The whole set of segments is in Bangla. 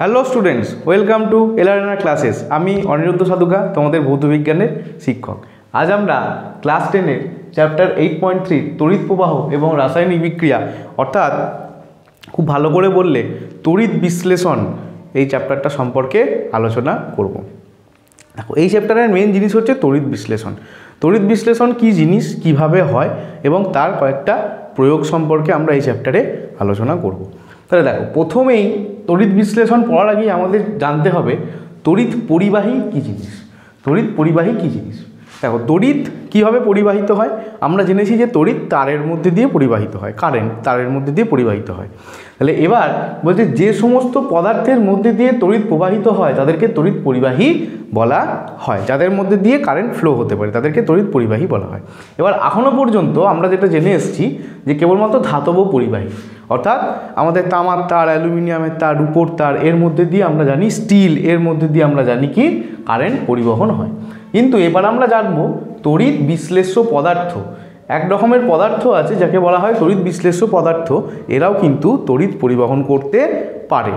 Hello students, welcome to LRNR classes. আমি অনিরুদ্ধ সাধুকা, তোমাদের ভৌতবিজ্ঞানের শিক্ষক। আজ আমরা ক্লাস 10-এর চ্যাপ্টার 8.3 তড়িৎ প্রবাহ এবং রাসায়নিক বিক্রিয়া, অর্থাৎ খুব ভালো করে বললে তড়িৎ বিশ্লেষণ, এই চ্যাপ্টারটা সম্পর্কে আলোচনা করব। দেখো, এই চ্যাপ্টারের মেন জিনিস হচ্ছে তড়িৎ বিশ্লেষণ। তড়িৎ বিশ্লেষণ কী জিনিস, কিভাবে হয় এবং তার কয়েকটা প্রয়োগ সম্পর্কে আমরা এই চ্যাপ্টারে আলোচনা করব। তাহলে দেখো, প্রথমেই তড়িৎ বিশ্লেষণ পড়ার আগেই আমাদের জানতে হবে তড়িৎ পরিবাহী কী জিনিস। তড়িৎ পরিবাহী কী জিনিস? দেখো, তড়িৎ কীভাবে পরিবাহিত হয় আমরা জেনেছি যে তড়িৎ তারের মধ্যে দিয়ে পরিবাহিত হয়, কারেন্ট তারের মধ্যে দিয়ে পরিবাহিত হয়। তাহলে এবার বলছে যে সমস্ত পদার্থের মধ্যে দিয়ে তড়িৎ প্রবাহিত হয় তাদেরকে তড়িৎ পরিবাহী বলা হয়। যাদের মধ্যে দিয়ে কারেন্ট ফ্লো হতে পারে তাদেরকে তড়িৎ পরিবাহী বলা হয়। এবার এখনও পর্যন্ত আমরা যেটা জেনে এসেছি যে কেবলমাত্র ধাতব পরিবাহী, অর্থাৎ আমাদের তামার তার, অ্যালুমিনিয়ামের তার, রূপোর তার, এর মধ্যে দিয়ে আমরা জানি স্টিল, এর মধ্যে দিয়ে আমরা জানি কি কারেন্ট পরিবহন হয়। কিন্তু এবার আমরা জানবো তড়িৎ বিশ্লেষ্য পদার্থ। এক রকমের পদার্থ আছে যাকে বলা হয় তড়িৎ বিশ্লেষ্য পদার্থ, এরাও কিন্তু তড়িৎ পরিবহন করতে পারে।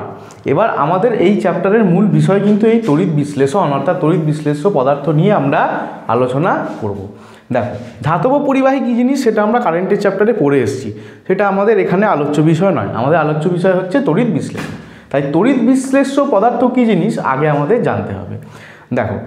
এবার আমাদের এই চ্যাপ্টারের মূল বিষয় কিন্তু এই তড়িৎ বিশ্লেষণ, অর্থাৎ তড়িৎ বিশ্লেষ্য পদার্থ নিয়ে আমরা আলোচনা করব। দেখো, ধাতব পরিবাহী কী জিনিস সেটা আমরা কারেন্টের চ্যাপ্টারে পড়ে এসেছি, সেটা আমাদের এখানে আলোচ্য বিষয় নয়। আমাদের আলোচ্য বিষয় হচ্ছে তড়িৎ বিশ্লেষণ। তাই তড়িৎ বিশ্লেষ্য পদার্থ কী জিনিস আগে আমাদের জানতে হবে। দেখো,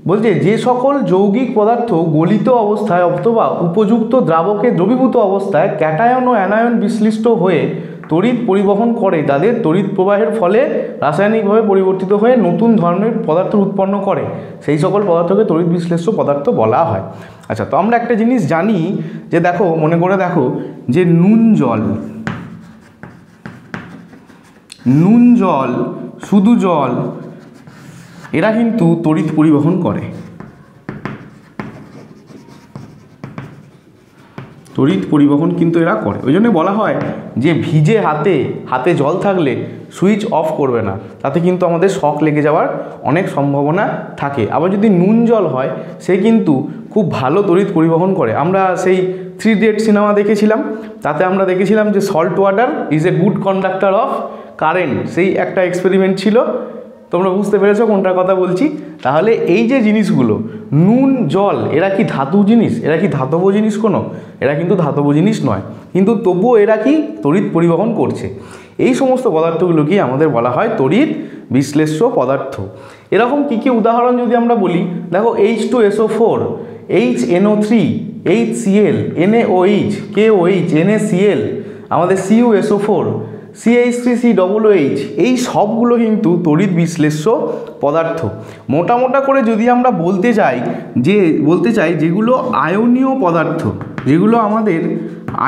বলছে যে সকল যৌগিক পদার্থ গলিত অবস্থায় অথবা উপযুক্ত দ্রাবকে দ্রবীভূত অবস্থায় ক্যাটায়ন ও অ্যানায়ন বিশ্লিষ্ট হয়ে তড়িৎ পরিবহন করে, তাদের তড়িৎ প্রবাহের ফলে রাসায়নিকভাবে পরিবর্তিত হয়ে নতুন ধরনের পদার্থ উৎপন্ন করে, সেই সকল পদার্থকে তড়িৎ বিশ্লেষ্য পদার্থ বলা হয়। আচ্ছা, তো আমরা একটা জিনিস জানি যে দেখো, মনে করে দেখো যে নুন জল, শুধু জল, এরা কিন্তু তড়িৎ পরিবহন করে। তড়িৎ পরিবহন কিন্তু এরা করে। ওই জন্য বলা হয় যে ভিজে হাতে জল থাকলে সুইচ অফ করবে না, তাতে কিন্তু আমাদের শক লেগে যাওয়ার অনেক সম্ভাবনা থাকে। আবার যদি নুন জল হয় সে কিন্তু খুব ভালো তড়িৎ পরিবহন করে। আমরা সেই 3 Idiots সিনেমা দেখেছিলাম, তাতে আমরা দেখেছিলাম যে salt water is a good conductor of current, সেই একটা এক্সপেরিমেন্ট ছিল। তোমরা বুঝতে পেরেছো কোনটার কথা বলছি? তাহলে এই যে জিনিসগুলো নুন জল, এরা কি ধাতু জিনিস? এরা কি ধাতব জিনিস কোনো? এরা কিন্তু ধাতব জিনিস নয়, কিন্তু তবুও এরা কি তড়িৎ পরিবহন করছে। এই সমস্ত পদার্থগুলোকেই আমাদের বলা হয় তড়িৎ বিশ্লেষ্য পদার্থ। এরকম কী কী উদাহরণ যদি আমরা বলি, দেখো H2SO4, HNO3, HCl, NaOH, KOH, NaCl, আমাদের CuSO4, CH3COOH, এই সবগুলো কিন্তু তড়িৎ বিশ্লেষ্য পদার্থ। মোটা করে যদি আমরা বলতে চাই যেগুলো আয়নীয় পদার্থ, যেগুলো আমাদের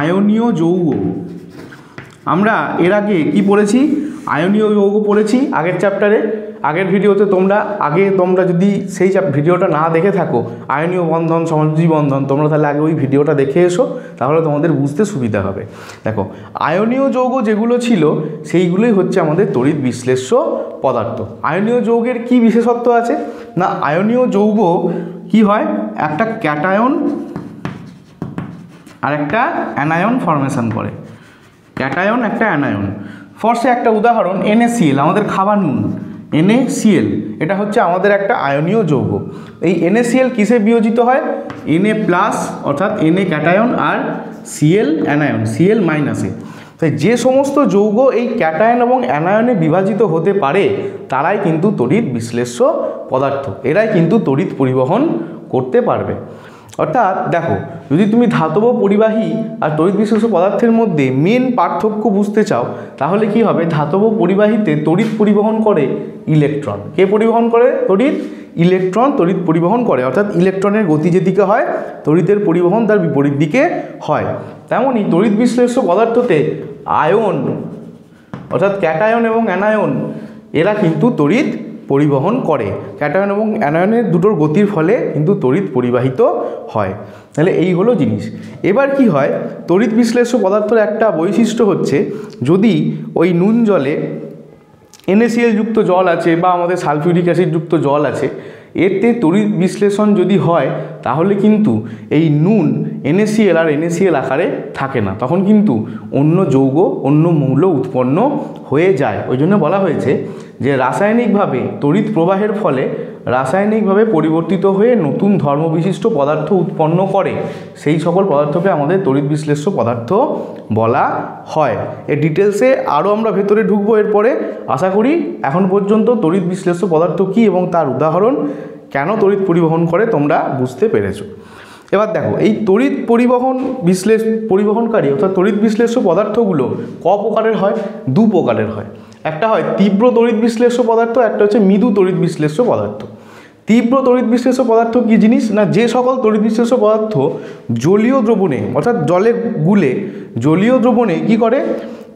আয়নীয় যৌগ, আমরা এর আগে কি পড়েছি? আয়নীয় যৌগ পড়েছি আগের চ্যাপ্টারে, আগের ভিডিওতে। তোমরা যদি সেই ভিডিওটা না দেখে থাকো, আয়নীয় বন্ধন, সমযোজী বন্ধন, তোমরা তাহলে আগে ওই ভিডিওটা দেখে এসো, তাহলে তোমাদের বুঝতে সুবিধা হবে। দেখো, আয়নীয় যৌগ যেগুলো ছিল সেইগুলোই হচ্ছে আমাদের তড়িৎ বিশ্লেষ্য পদার্থ। আয়নীয় যৌগের কি বিশেষত্ব আছে না, আয়নীয় যৌগ কি হয়, একটা ক্যাটায়ন আর একটা অ্যানায়ন ফর্মেশন করে। ক্যাটায়ন একটা অ্যানায়ন। ফর্সে একটা উদাহরণ NaCl, আমাদের খাবার নুন, NaCl, এটা হচ্ছে আমাদের একটা আয়নীয় যৌগ। এই NaCl কিসে বিয়োজিত হয়? Na+, অর্থাৎ Na ক্যাটায়ন আর Cl অ্যানায়ন, Cl-. তাই যে সমস্ত যৌগ এই ক্যাটায়ন এবং অ্যানায়নে বিভাজিত হতে পারে তারাই কিন্তু তড়িৎ বিশ্লেষ্য পদার্থ, এরাই কিন্তু তড়িৎ পরিবহন করতে পারবে। অর্থাৎ দেখো, যদি তুমি ধাতব পরিবাহী আর তড়িৎ বিশ্লেষ্য পদার্থের মধ্যে মেন পার্থক্য বুঝতে চাও, তাহলে কি হবে? ধাতব পরিবাহীতে তড়িৎ পরিবহন করে ইলেকট্রন। কে পরিবহন করে? ইলেকট্রন তড়িৎ পরিবহন করে। অর্থাৎ ইলেকট্রনের গতি যেদিকে হয়, তড়িতের পরিবহন তার বিপরীত দিকে হয়। তেমনই তড়িৎ বিশ্লেষ্য পদার্থতে আয়ন, অর্থাৎ ক্যাটায়ন এবং অ্যানায়ন, এরা কিন্তু তড়িৎ পরিবহন করে। ক্যাটায়ন এবং অ্যানায়নের দুটোর গতির ফলে কিন্তু তড়িৎ পরিবাহিত হয়। তাহলে এই হলো জিনিস। এবার কি হয়, তড়িৎ বিশ্লেষ্য পদার্থের একটা বৈশিষ্ট্য হচ্ছে, যদি ওই নুন জলে NaCl যুক্ত জল আছে বা আমাদের সালফিউরিক অ্যাসিড যুক্ত জল আছে, এতে তড়িৎ বিশ্লেষণ যদি হয় তাহলে কিন্তু এই নুন NaCl আর NaCl আকারে থাকে না, তখন কিন্তু অন্য যৌগ, অন্য মৌল উৎপন্ন হয়ে যায়। ওই জন্য বলা হয়েছে যে রাসায়নিকভাবে তড়িৎ প্রবাহের ফলে রাসায়নিকভাবে পরিবর্তিত হয়ে নতুন ধর্মবিশিষ্ট পদার্থ উৎপন্ন করে, সেই সকল পদার্থকে আমাদের তড়িৎ বিশ্লেষ্য পদার্থ বলা হয়। এর ডিটেলসে আরও আমরা ভেতরে ঢুকবো এরপরে। আশা করি এখন পর্যন্ত তড়িৎ বিশ্লেষ্য পদার্থ কী এবং তার উদাহরণ কেন তড়িৎ পরিবহন করে তোমরা বুঝতে পেরেছো। এবার দেখো, এই তড়িৎ পরিবহনকারী অর্থাৎ তড়িৎ বিশ্লেষ্য পদার্থগুলো ক প্রকারের হয়? দু প্রকারের হয়। একটা হয় তীব্র তড়িৎ বিশ্লেষ্য পদার্থ, একটা হচ্ছে মৃদু তড়িৎ বিশ্লেষ্য পদার্থ। তীব্র তড়িৎ বিশ্লেষ্য পদার্থ কী জিনিস না, যে সকল তড়িৎ বিশ্লেষ্য পদার্থ জলীয় দ্রবণে অর্থাৎ জলে গুলে জলীয় দ্রবণে কী করে,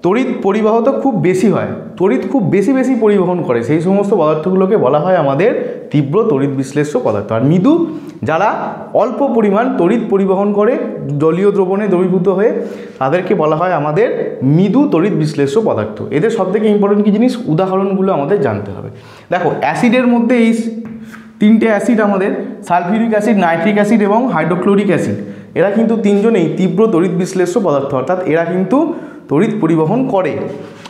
তড়িৎ পরিবাহতা খুব বেশি হয়, তড়িৎ খুব বেশি পরিবহন করে, সেই সমস্ত পদার্থগুলোকে বলা হয় আমাদের তীব্র তড়িৎ বিশ্লেষ্য পদার্থ। আর মৃদু, যারা অল্প পরিমাণ তড়িৎ পরিবহন করে জলীয় দ্রবণে দ্রবীভূত হয়ে, তাদেরকে বলা হয় আমাদের মৃদু তড়িৎ বিশ্লেষ্য পদার্থ। এদের সবথেকে ইম্পর্টেন্ট কী জিনিস, উদাহরণগুলো আমাদের জানতে হবে। দেখো, অ্যাসিডের মধ্যে এই তিনটে অ্যাসিড আমাদের, সালফিউরিক অ্যাসিড, নাইট্রিক অ্যাসিড এবং হাইড্রোক্লোরিক অ্যাসিড, এরা কিন্তু তিনজনেই তীব্র তড়িৎ বিশ্লেষ্য পদার্থ, অর্থাৎ এরা কিন্তু তড়িৎ পরিবহন করে।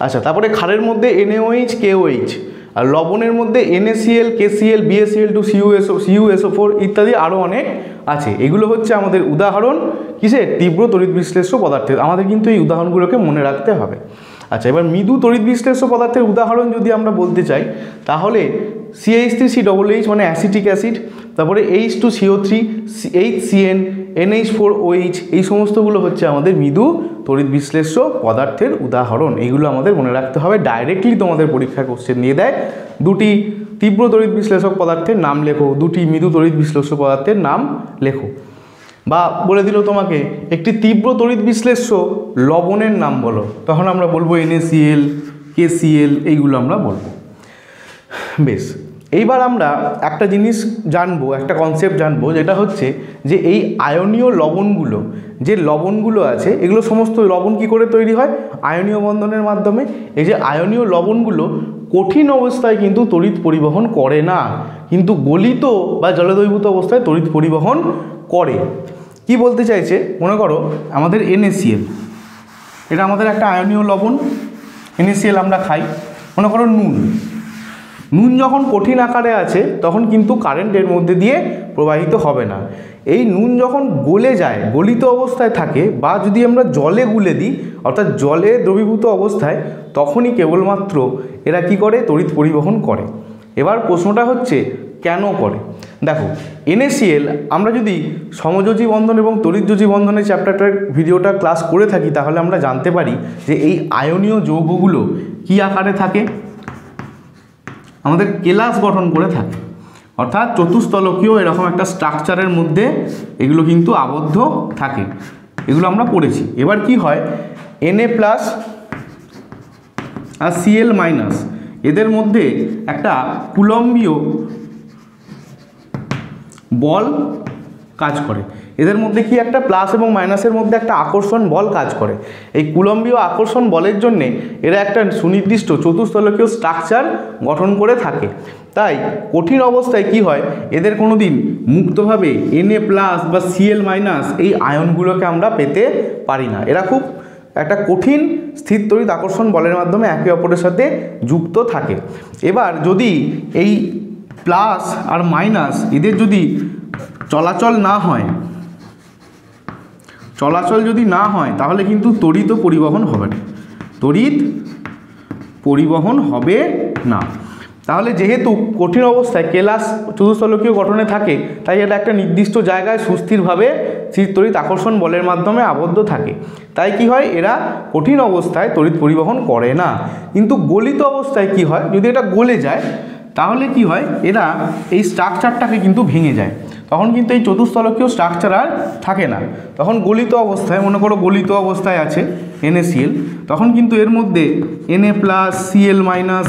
আচ্ছা, তারপরে ক্ষারের মধ্যে NaOH, KOH, আর লবণের মধ্যে NaCl, KCl, BaCl2, CuSO4 ইত্যাদি আরও অনেক আছে। এগুলো হচ্ছে আমাদের উদাহরণ কিসের, তীব্র তড়িৎ বিশ্লেষ্য পদার্থের। আমাদের কিন্তু এই উদাহরণগুলোকে মনে রাখতে হবে। আচ্ছা, এবার মৃদু তড়িৎ বিশ্লেষ্য পদার্থের উদাহরণ যদি আমরা বলতে চাই, তাহলে CH3COOH মানে অ্যাসিটিক অ্যাসিড, তারপরে H2CO3, HCN, NH4OH, এই সমস্তগুলো হচ্ছে আমাদের মৃদু তড়িৎ বিশ্লেষ্য পদার্থের উদাহরণ। এইগুলো আমাদের মনে রাখতে হবে। ডাইরেক্টলি তোমাদের পরীক্ষায় কোশ্চেন দিয়ে দেয়, দুটি তীব্র তড়িৎ বিশ্লেষক পদার্থের নাম লেখো, দুটি মৃদু তড়িৎ বিশ্লেষ্য পদার্থের নাম লেখো। বা বলে দিল তোমাকে একটি তীব্র তড়িৎ বিশ্লেষ্য লবণের নাম বলো, তখন আমরা বলবো NaCl, KCl, এইগুলো আমরা বলবো। বেশ, এইবার আমরা একটা জিনিস জানবো, একটা কনসেপ্ট জানবো, যেটা হচ্ছে যে এই আয়নীয় লবণগুলো, যে লবণগুলো আছে, এগুলো সমস্ত লবণ কি করে তৈরি হয়, আয়নীয় বন্ধনের মাধ্যমে। এই যে আয়নীয় লবণগুলো কঠিন অবস্থায় কিন্তু তড়িৎ পরিবহন করে না, কিন্তু গলিত বা জলদ্রবীভূত অবস্থায় তড়িৎ পরিবহন করে। কি বলতে চাইছে, মনে করো আমাদের NaCl, এটা আমাদের একটা আয়নীয় লবণ। NaCl আমরা খাই। মনে করো নুন যখন কঠিন আকারে আছে তখন কিন্তু কারেন্ট এর মধ্যে দিয়ে প্রবাহিত হবে না। এই নুন যখন গলে যায়, গলিত অবস্থায় থাকে, বা যদি আমরা জলে গুলে দিই অর্থাৎ জলে দ্রবীভূত অবস্থায়, তখনই কেবলমাত্র এরা কি করে, তড়িৎ পরিবহন করে। এবার প্রশ্নটা হচ্ছে কেন করে। দেখো, NaCl আমরা যদি সমযোজী বন্ধন এবং তড়িৎযোজী বন্ধনের চ্যাপ্টারটার ভিডিওটা ক্লাস করে থাকি, তাহলে আমরা জানতে পারি যে এই আয়নীয় যৌগগুলো কি আকারে থাকে, আমাদের কেলাস গঠন করে থাকে, অর্থাৎ চতুস্তলকীয় এরকম একটা স্ট্রাকচারের মধ্যে এগুলো কিন্তু আবদ্ধ থাকে। এগুলো আমরা পড়েছি। এবার কি হয়, Na+ আর Cl- এদের মধ্যে একটা কুলম্বীয় বল কাজ করে। এদের মধ্যে কি একটা প্লাস এবং মাইনাসের মধ্যে একটা আকর্ষণ বল কাজ করে। এই কুলম্বীয় আকর্ষণ বলের জন্যে এরা একটা সুনির্দিষ্ট চতুস্তলকীয় স্ট্রাকচার গঠন করে থাকে। তাই কঠিন অবস্থায় কি হয়, এদের কোনো দিন মুক্তভাবে Na+ বা Cl- এই আয়নগুলোকে আমরা পেতে পারি না। এরা খুব একটা কঠিন স্থির তড়িৎ আকর্ষণ বলের মাধ্যমে একে অপরের সাথে যুক্ত থাকে। এবার যদি এই প্লাস আর মাইনাস এদের যদি চলাচল যদি না হয় তাহলে কিন্তু তড়িৎ পরিবহন হবে না, তড়িৎ পরিবহন হবে না। তাহলে যেহেতু কঠিন অবস্থায় কেলাস চতুস্তলকীয় গঠনে থাকে, তাই এটা একটা নির্দিষ্ট জায়গায় সুস্থিরভাবে স্থির তড়িৎ আকর্ষণ বলের মাধ্যমে আবদ্ধ থাকে। তাই কি হয়, এরা কঠিন অবস্থায় তড়িৎ পরিবহন করে না। কিন্তু গলিত অবস্থায় কি হয়, যদি এটা গলে যায় তাহলে কি হয়, এরা এই স্ট্রাকচারটাকে কিন্তু ভেঙে যায়, তখন কিন্তু এই চতুস্তলকীয় স্ট্রাকচার আর থাকে না। তখন গলিত অবস্থায়, মনে করো গলিত অবস্থায় আছে NaCl, তখন কিন্তু এর মধ্যে Na+, Cl-, Na+,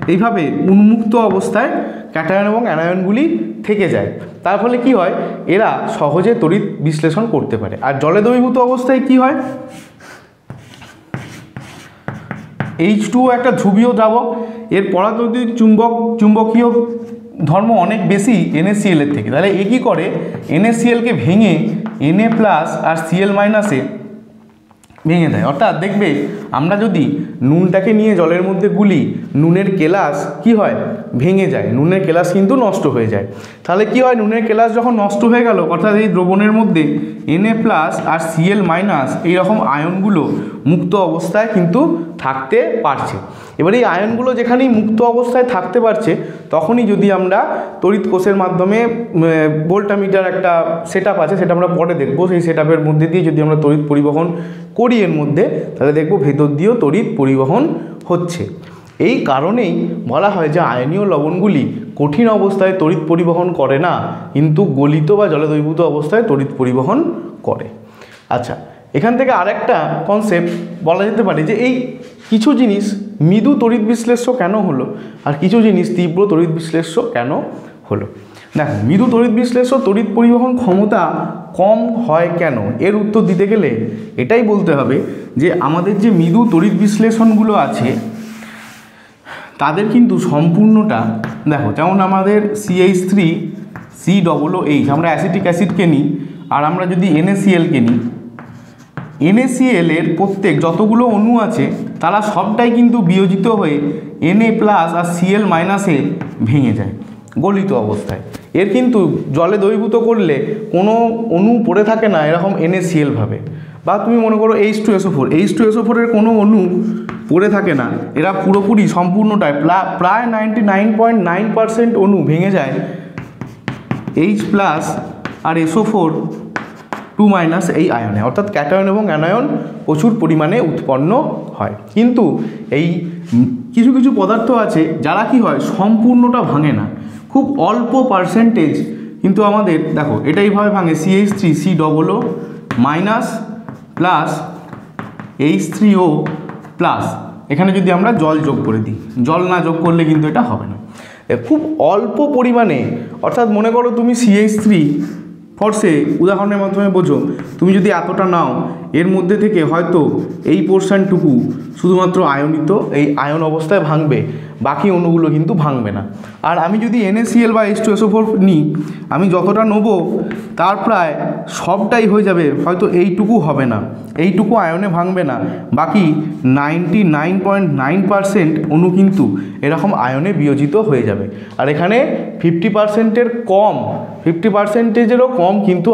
এইভাবে উন্মুক্ত অবস্থায় ক্যাটায়ন এবং অ্যানায়নগুলি থেকে যায়। তার ফলে কি হয়, এরা সহজে তড়িৎ বিশ্লেষণ করতে পারে। আর জলে দ্রবীভূত অবস্থায় কি হয়, H2O একটা ধ্রুবীয় দ্রাবক, এর পরাবৈদ্যুতিক চুম্বকীয় ধর্ম অনেক বেশি NaCl এর থেকে। তাহলে এ কী করে, NaClকে ভেঙে Na+ আর Cl- ভেঙে দেয়। অর্থাৎ দেখবে আমরা যদি নুনটাকে নিয়ে জলের মধ্যে গুলি, নুনের কেলাস কি হয়, ভেঙে যায়, নুনের কেলাস কিন্তু নষ্ট হয়ে যায়। তাহলে কি হয়, নুনের কেলাস যখন নষ্ট হয়ে গেল, অর্থাৎ এই দ্রবণের মধ্যে Na+ আর Cl- এইরকম আয়নগুলো মুক্ত অবস্থায় কিন্তু থাকতে পারছে। এবার এই আয়নগুলো যেখানেই মুক্ত অবস্থায় থাকতে পারছে, তখনই যদি আমরা তড়িৎ কোষের মাধ্যমে ভোল্টামিটার একটা সেট আপ আছে, সেটা আমরা পরে দেখবো, সেই সেট আপের মধ্যে দিয়ে যদি আমরা তড়িৎ পরিবহন করি এর মধ্যে, তাহলে দেখবো ভেতর দিয়েও তড়িৎ পরিবহন হচ্ছে। এই কারণেই বলা হয় যে আয়নীয় লবণগুলি কঠিন অবস্থায় তড়িৎ পরিবহন করে না, কিন্তু গলিত বা জলে দ্রবীভূত অবস্থায় তড়িৎ পরিবহন করে। আচ্ছা, এখান থেকে আরেকটা কনসেপ্ট বলা যেতে পারে যে এই কিছু জিনিস মৃদু তড়িৎ বিশ্লেষ্য কেন হলো, আর কিছু জিনিস তীব্র তড়িৎ বিশ্লেষ্য কেন হলো। দেখো, মৃদু তড়িৎ বিশ্লেষ্য তড়িৎ পরিবহন ক্ষমতা কম হয় কেন, এর উত্তর দিতে গেলে এটাই বলতে হবে যে আমাদের যে মৃদু তড়িৎ বিশ্লেষণগুলো আছে তাদের কিন্তু সম্পূর্ণটা দেখো, যেমন আমাদের CH3COOH, আমরা অ্যাসিটিক অ্যাসিডকে নিই, আর আমরা যদি NaClকে নিই, NaCl এর প্রত্যেক যতগুলো অণু আছে তারা সবটাই কিন্তু বিয়োজিত হয়ে Na+ আর Cl- এ ভেঙে যায় গলিত অবস্থায়। এর কিন্তু জলে দ্রবীভূত করলে কোনো অণু পড়ে থাকে না এরকম NaCl ভাবে, বা তুমি মনে করো H2SO4 এর কোনো অণু পড়ে থাকে না, এরা পুরোপুরি সম্পূর্ণটায় প্রায় 99.9% অণু ভেঙে যায় H+ আর SO4 2- এই আয়নে, অর্থাৎ ক্যাটায়ন এবং অ্যানায়ন প্রচুর পরিমাণে উৎপন্ন হয়। কিন্তু এই কিছু কিছু পদার্থ আছে যারা কি হয়, সম্পূর্ণটা ভাঙে না, খুব অল্প পার্সেন্টেজ কিন্তু আমাদের দেখো এটা এইভাবে ভাঙে, CH3COO- প্লাস H3O প্লাস, এখানে যদি আমরা জল যোগ করে দিই, জল না যোগ করলে কিন্তু এটা হবে না, খুব অল্প পরিমাণে। অর্থাৎ মনে করো তুমি CH3 ফর্সে উদাহরণের মাধ্যমে বোঝো, তুমি যদি এতটা নাও, এর মধ্যে থেকে হয়তো এই পোর্শনটুকু শুধুমাত্র আয়নিত, এই আয়ন অবস্থায় ভাঙবে, বাকি অণুগুলো কিন্তু ভাঙবে না। আর আমি যদি NaCl বা H2SO4 নিই, আমি যতটা নেবো তার প্রায় সবটাই হয়ে যাবে, হয়তো এইটুকু হবে না, এইটুকু আয়নে ভাঙবে না, বাকি 99.9% অণু কিন্তু এরকম আয়নে বিয়োজিত হয়ে যাবে। আর এখানে 50%-এর কম, 50%-এরও কম কিন্তু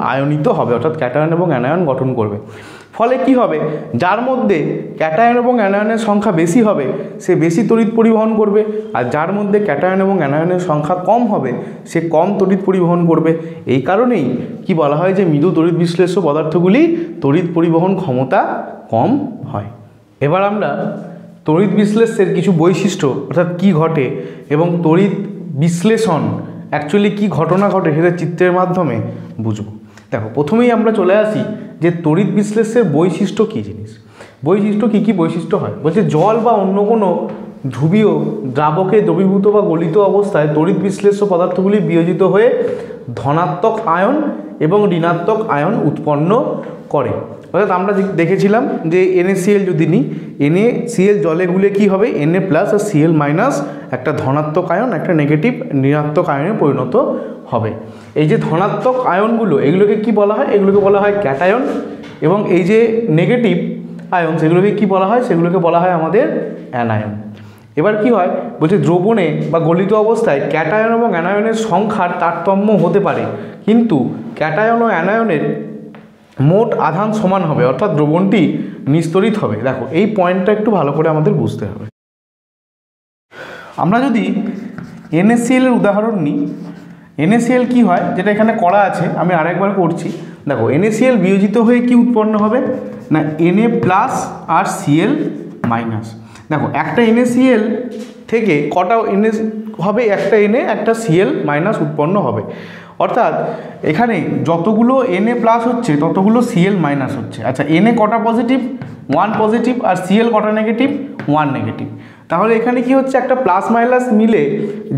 আয়নিত হবে, অর্থাৎ ক্যাটায়ন এবং অ্যানায়ন গঠন করবে। ফলে কি হবে, যার মধ্যে ক্যাটায়ন এবং অ্যানায়নের সংখ্যা বেশি হবে সে বেশি তড়িৎ পরিবহন করবে, আর যার মধ্যে ক্যাটায়ন এবং অ্যানায়নের সংখ্যা কম হবে সে কম তড়িৎ পরিবহন করবে। এই কারণেই কি বলা হয় যে মৃদু তড়িৎ বিশ্লেষ্য পদার্থগুলি তড়িৎ পরিবহন ক্ষমতা কম হয়। এবার আমরা তড়িৎ বিশ্লেষ্যের কিছু বৈশিষ্ট্য, অর্থাৎ কি ঘটে এবং তড়িৎ বিশ্লেষণ অ্যাকচুয়ালি কি ঘটনা ঘটে সেটা চিত্রের মাধ্যমে বুঝবো। দেখো, প্রথমেই আমরা চলে আসি যে তড়িৎ বিশ্লেষ্যের বৈশিষ্ট্য কী জিনিস, বৈশিষ্ট্য কী কী বৈশিষ্ট্য হয়। বলছে জল বা অন্য কোনো ধ্রুবীয় দ্রাবকে দ্রবীভূত বা গলিত অবস্থায় তড়িৎ বিশ্লেষ্য পদার্থগুলি বিয়োজিত হয়ে ধনাত্মক আয়ন এবং ঋণাত্মক আয়ন উৎপন্ন করে। অর্থাৎ আমরা দেখেছিলাম যে NaCl যদি নিই, NaCl জলে গুলে কী হবে, Na+ আর Cl- একটা ধনাত্মক আয়ন, একটা নেগেটিভ ঋণাত্মক আয়নে পরিণত হবে। এই যে ধনাত্মক আয়নগুলো, এগুলোকে কি বলা হয়, এগুলোকে বলা হয় ক্যাটায়ন, এবং এই যে নেগেটিভ আয়ন সেগুলোকে কি বলা হয়, সেগুলোকে বলা হয় আমাদের অ্যানায়ন। এবার কি হয়, বলছে দ্রবণে বা গলিত অবস্থায় ক্যাটায়ন এবং অ্যানায়নের সংখ্যার তারতম্য হতে পারে, কিন্তু ক্যাটায়ন ও অ্যানায়নের মোট আধান সমান হবে, অর্থাৎ দ্রবণটি নিস্তরিত হবে। দেখো, এই পয়েন্টটা একটু ভালো করে আমাদের বুঝতে হবে। আমরা যদি NaCl এর উদাহরণ নিই, NaCl কি হয়, যেটা এখানে করা আছে আমি আরেকবার করছি। দেখো, NaCl বিয়োজিত হয়ে কি উৎপন্ন হবে না, Na+ আর Cl-। দেখো, একটা NaCl থেকে কটা Na হবে, একটা Na একটা Cl- উৎপন্ন হবে, অর্থাৎ এখানে যতগুলো Na+ হচ্ছে ততগুলো Cl- হচ্ছে। আচ্ছা, Na কটা পজিটিভ, 1 পজিটিভ, আর Cl কটা নেগেটিভ, 1 নেগেটিভ। তাহলে এখানে কি হচ্ছে, একটা প্লাস মাইনাস মিলে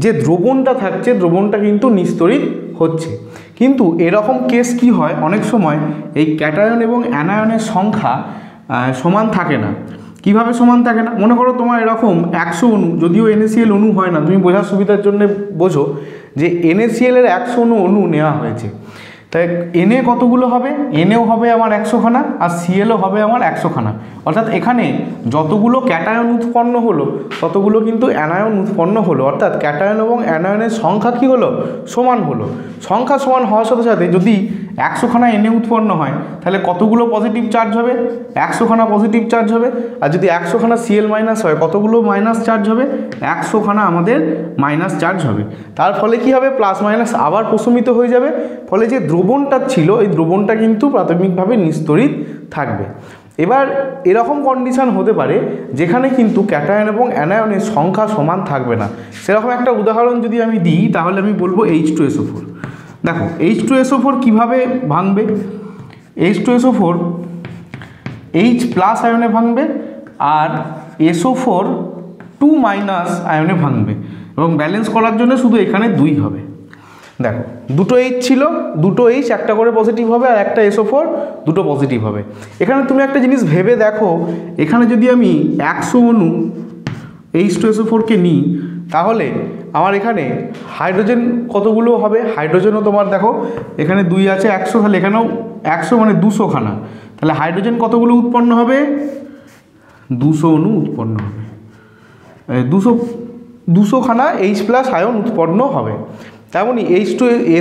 যে দ্রবণটা থাকছে, দ্রবণটা কিন্তু নিস্তরিত হচ্ছে। কিন্তু এরকম কেস কি হয়, অনেক সময় এই ক্যাটায়ন এবং অ্যানায়নের সংখ্যা সমান থাকে না। কিভাবে সমান থাকে না, মনে করো তোমার এরকম 100 অণু, যদিও NaCl অণু হয় না, তুমি বোঝার সুবিধার জন্য বোঝো যে NaCl এর 100 অণু নেওয়া হয়েছে, তাই এনএ কতগুলো হবে, এনএও হবে আমার 100 খানা আর সিএলও হবে আমার 100 খানা। অর্থাৎ এখানে যতগুলো ক্যাটায়ন উৎপন্ন হলো ততগুলো কিন্তু অ্যানায়ন উৎপন্ন হলো, অর্থাৎ ক্যাটায়ন এবং অ্যানায়নের সংখ্যা কী হলো, সমান হলো। সংখ্যা সমান হওয়ার সাথে সাথে যদি 100 খানা এনএ উৎপন্ন হয় তাহলে কতগুলো পজিটিভ চার্জ হবে, 100 খানা পজিটিভ চার্জ হবে। আর যদি 100 খানা সিএল মাইনাস হয় কতগুলো মাইনাস চার্জ হবে, 100 খানা আমাদের মাইনাস চার্জ হবে। তার ফলে কি হবে, প্লাস মাইনাস আবার প্রশমিত হয়ে যাবে, ফলে যে দ্রবণটা ছিল এই দ্রবণটা কিন্তু প্রাথমিকভাবে নিস্তড়িত থাকবে। এবার এরকম কন্ডিশন হতে পারে যেখানে কিন্তু ক্যাটায়ন এবং অ্যানায়নের সংখ্যা সমান থাকবে না। সেরকম একটা উদাহরণ যদি আমি দিই তাহলে আমি বলবো H2SO4। দেখো H2SO4 কীভাবে ভাঙবে, H2SO4 H প্লাস আয়নে ভাঙবে আর SO4 2- আয়নে ভাঙবে, এবং ব্যালেন্স করার জন্য শুধু এখানে 2 হবে। দেখো দুটো H ছিল, দুটো H একটা করে পজিটিভ হবে আর একটা SO4 দুটো পজিটিভ হবে। এখানে তুমি একটা জিনিস ভেবে দেখো, এখানে যদি আমি 100 অণু H2SO4কে নিই তাহলে আমার এখানে হাইড্রোজেন কতগুলো হবে, হাইড্রোজেনও তোমার দেখো এখানে 2 আছে 100, তাহলে এখানেও 100 মানে 200 খানা, তাহলে হাইড্রোজেন কতগুলো উৎপন্ন হবে, 200 অণু উৎপন্ন হবে, 200 খানা H প্লাস আয়ন উৎপন্ন হবে। তেমনই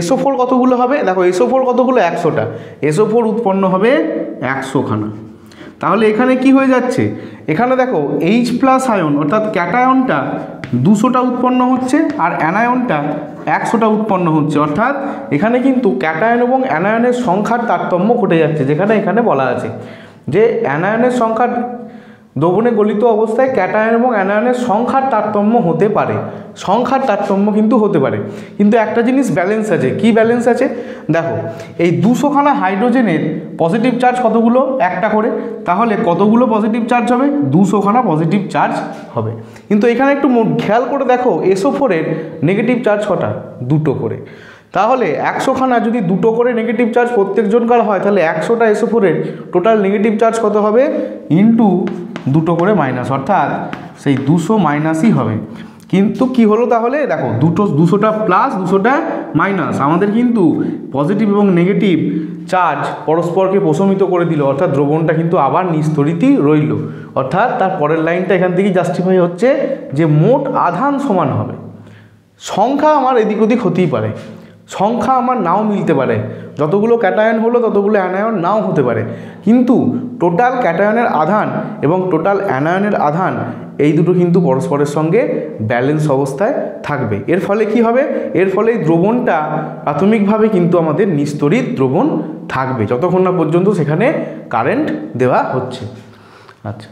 SO4 কতগুলো হবে, দেখো SO4 কতগুলো, 100টা, SO4 উৎপন্ন হবে 100 খানা। তাহলে এখানে কি হয়ে যাচ্ছে, এখানে দেখো H প্লাস আয়ন অর্থাৎ ক্যাটায়নটা 200টা উৎপন্ন হচ্ছে আর অ্যানায়নটা 100টা উৎপন্ন হচ্ছে, অর্থাৎ এখানে কিন্তু ক্যাটায়ন এবং অ্যানায়নের সংখ্যার তারতম্য ঘটে যাচ্ছে। যেখানে এখানে বলা আছে যে অ্যানায়নের সংখ্যা দ্রবণে গলিত অবস্থায় ক্যাটায়ন এবং অ্যানায়নের সংখ্যার তারতম্য হতে পারে, সংখ্যার তারতম্য কিন্তু হতে পারে, কিন্তু একটা জিনিস ব্যালেন্স আছে। কি ব্যালেন্স আছে, দেখো এই 200 খানা হাইড্রোজেনের পজিটিভ চার্জ কতগুলো, একটা করে, তাহলে কতগুলো পজিটিভ চার্জ হবে, 200 খানা পজিটিভ চার্জ হবে। কিন্তু এখানে একটু খেয়াল করে দেখো SO4 এর নেগেটিভ চার্জ কটা, দুটো করে। তাহলে 100 খানা যদি দুটো করে নেগেটিভ চার্জ প্রত্যেকজনকার হয় তাহলে 100টা SO4 এর টোটাল নেগেটিভ চার্জ কত হবে, ইন্টু দুটো করে মাইনাস, অর্থাৎ সেই 200 মাইনাসই হবে। কিন্তু কি হলো তাহলে, দেখো 200টা প্লাস 200টা মাইনাস, আমাদের কিন্তু পজিটিভ এবং নেগেটিভ চার্জ পরস্পরকে প্রশমিত করে দিল, অর্থাৎ দ্রবণটা কিন্তু আবার নিস্তড়িতই রইল। অর্থাৎ তার পরের লাইনটা এখান থেকে জাস্টিফাই হচ্ছে যে মোট আধান সমান হবে। সংখ্যা আমার এদিক ওদিক হতেই পারে, সংখ্যা আমার নাও মিলতে পারে, যতগুলো ক্যাটায়ন হলো ততগুলো অ্যানায়ন নাও হতে পারে, কিন্তু টোটাল ক্যাটায়নের আধান এবং টোটাল অ্যানায়নের আধান এই দুটো কিন্তু পরস্পরের সঙ্গে ব্যালেন্স অবস্থায় থাকবে। এর ফলে কি হবে, এর ফলে দ্রবণটা প্রাথমিকভাবে কিন্তু আমাদের নিস্তড়িত দ্রবণ থাকবে যতক্ষণ না পর্যন্ত সেখানে কারেন্ট দেওয়া হচ্ছে। আচ্ছা,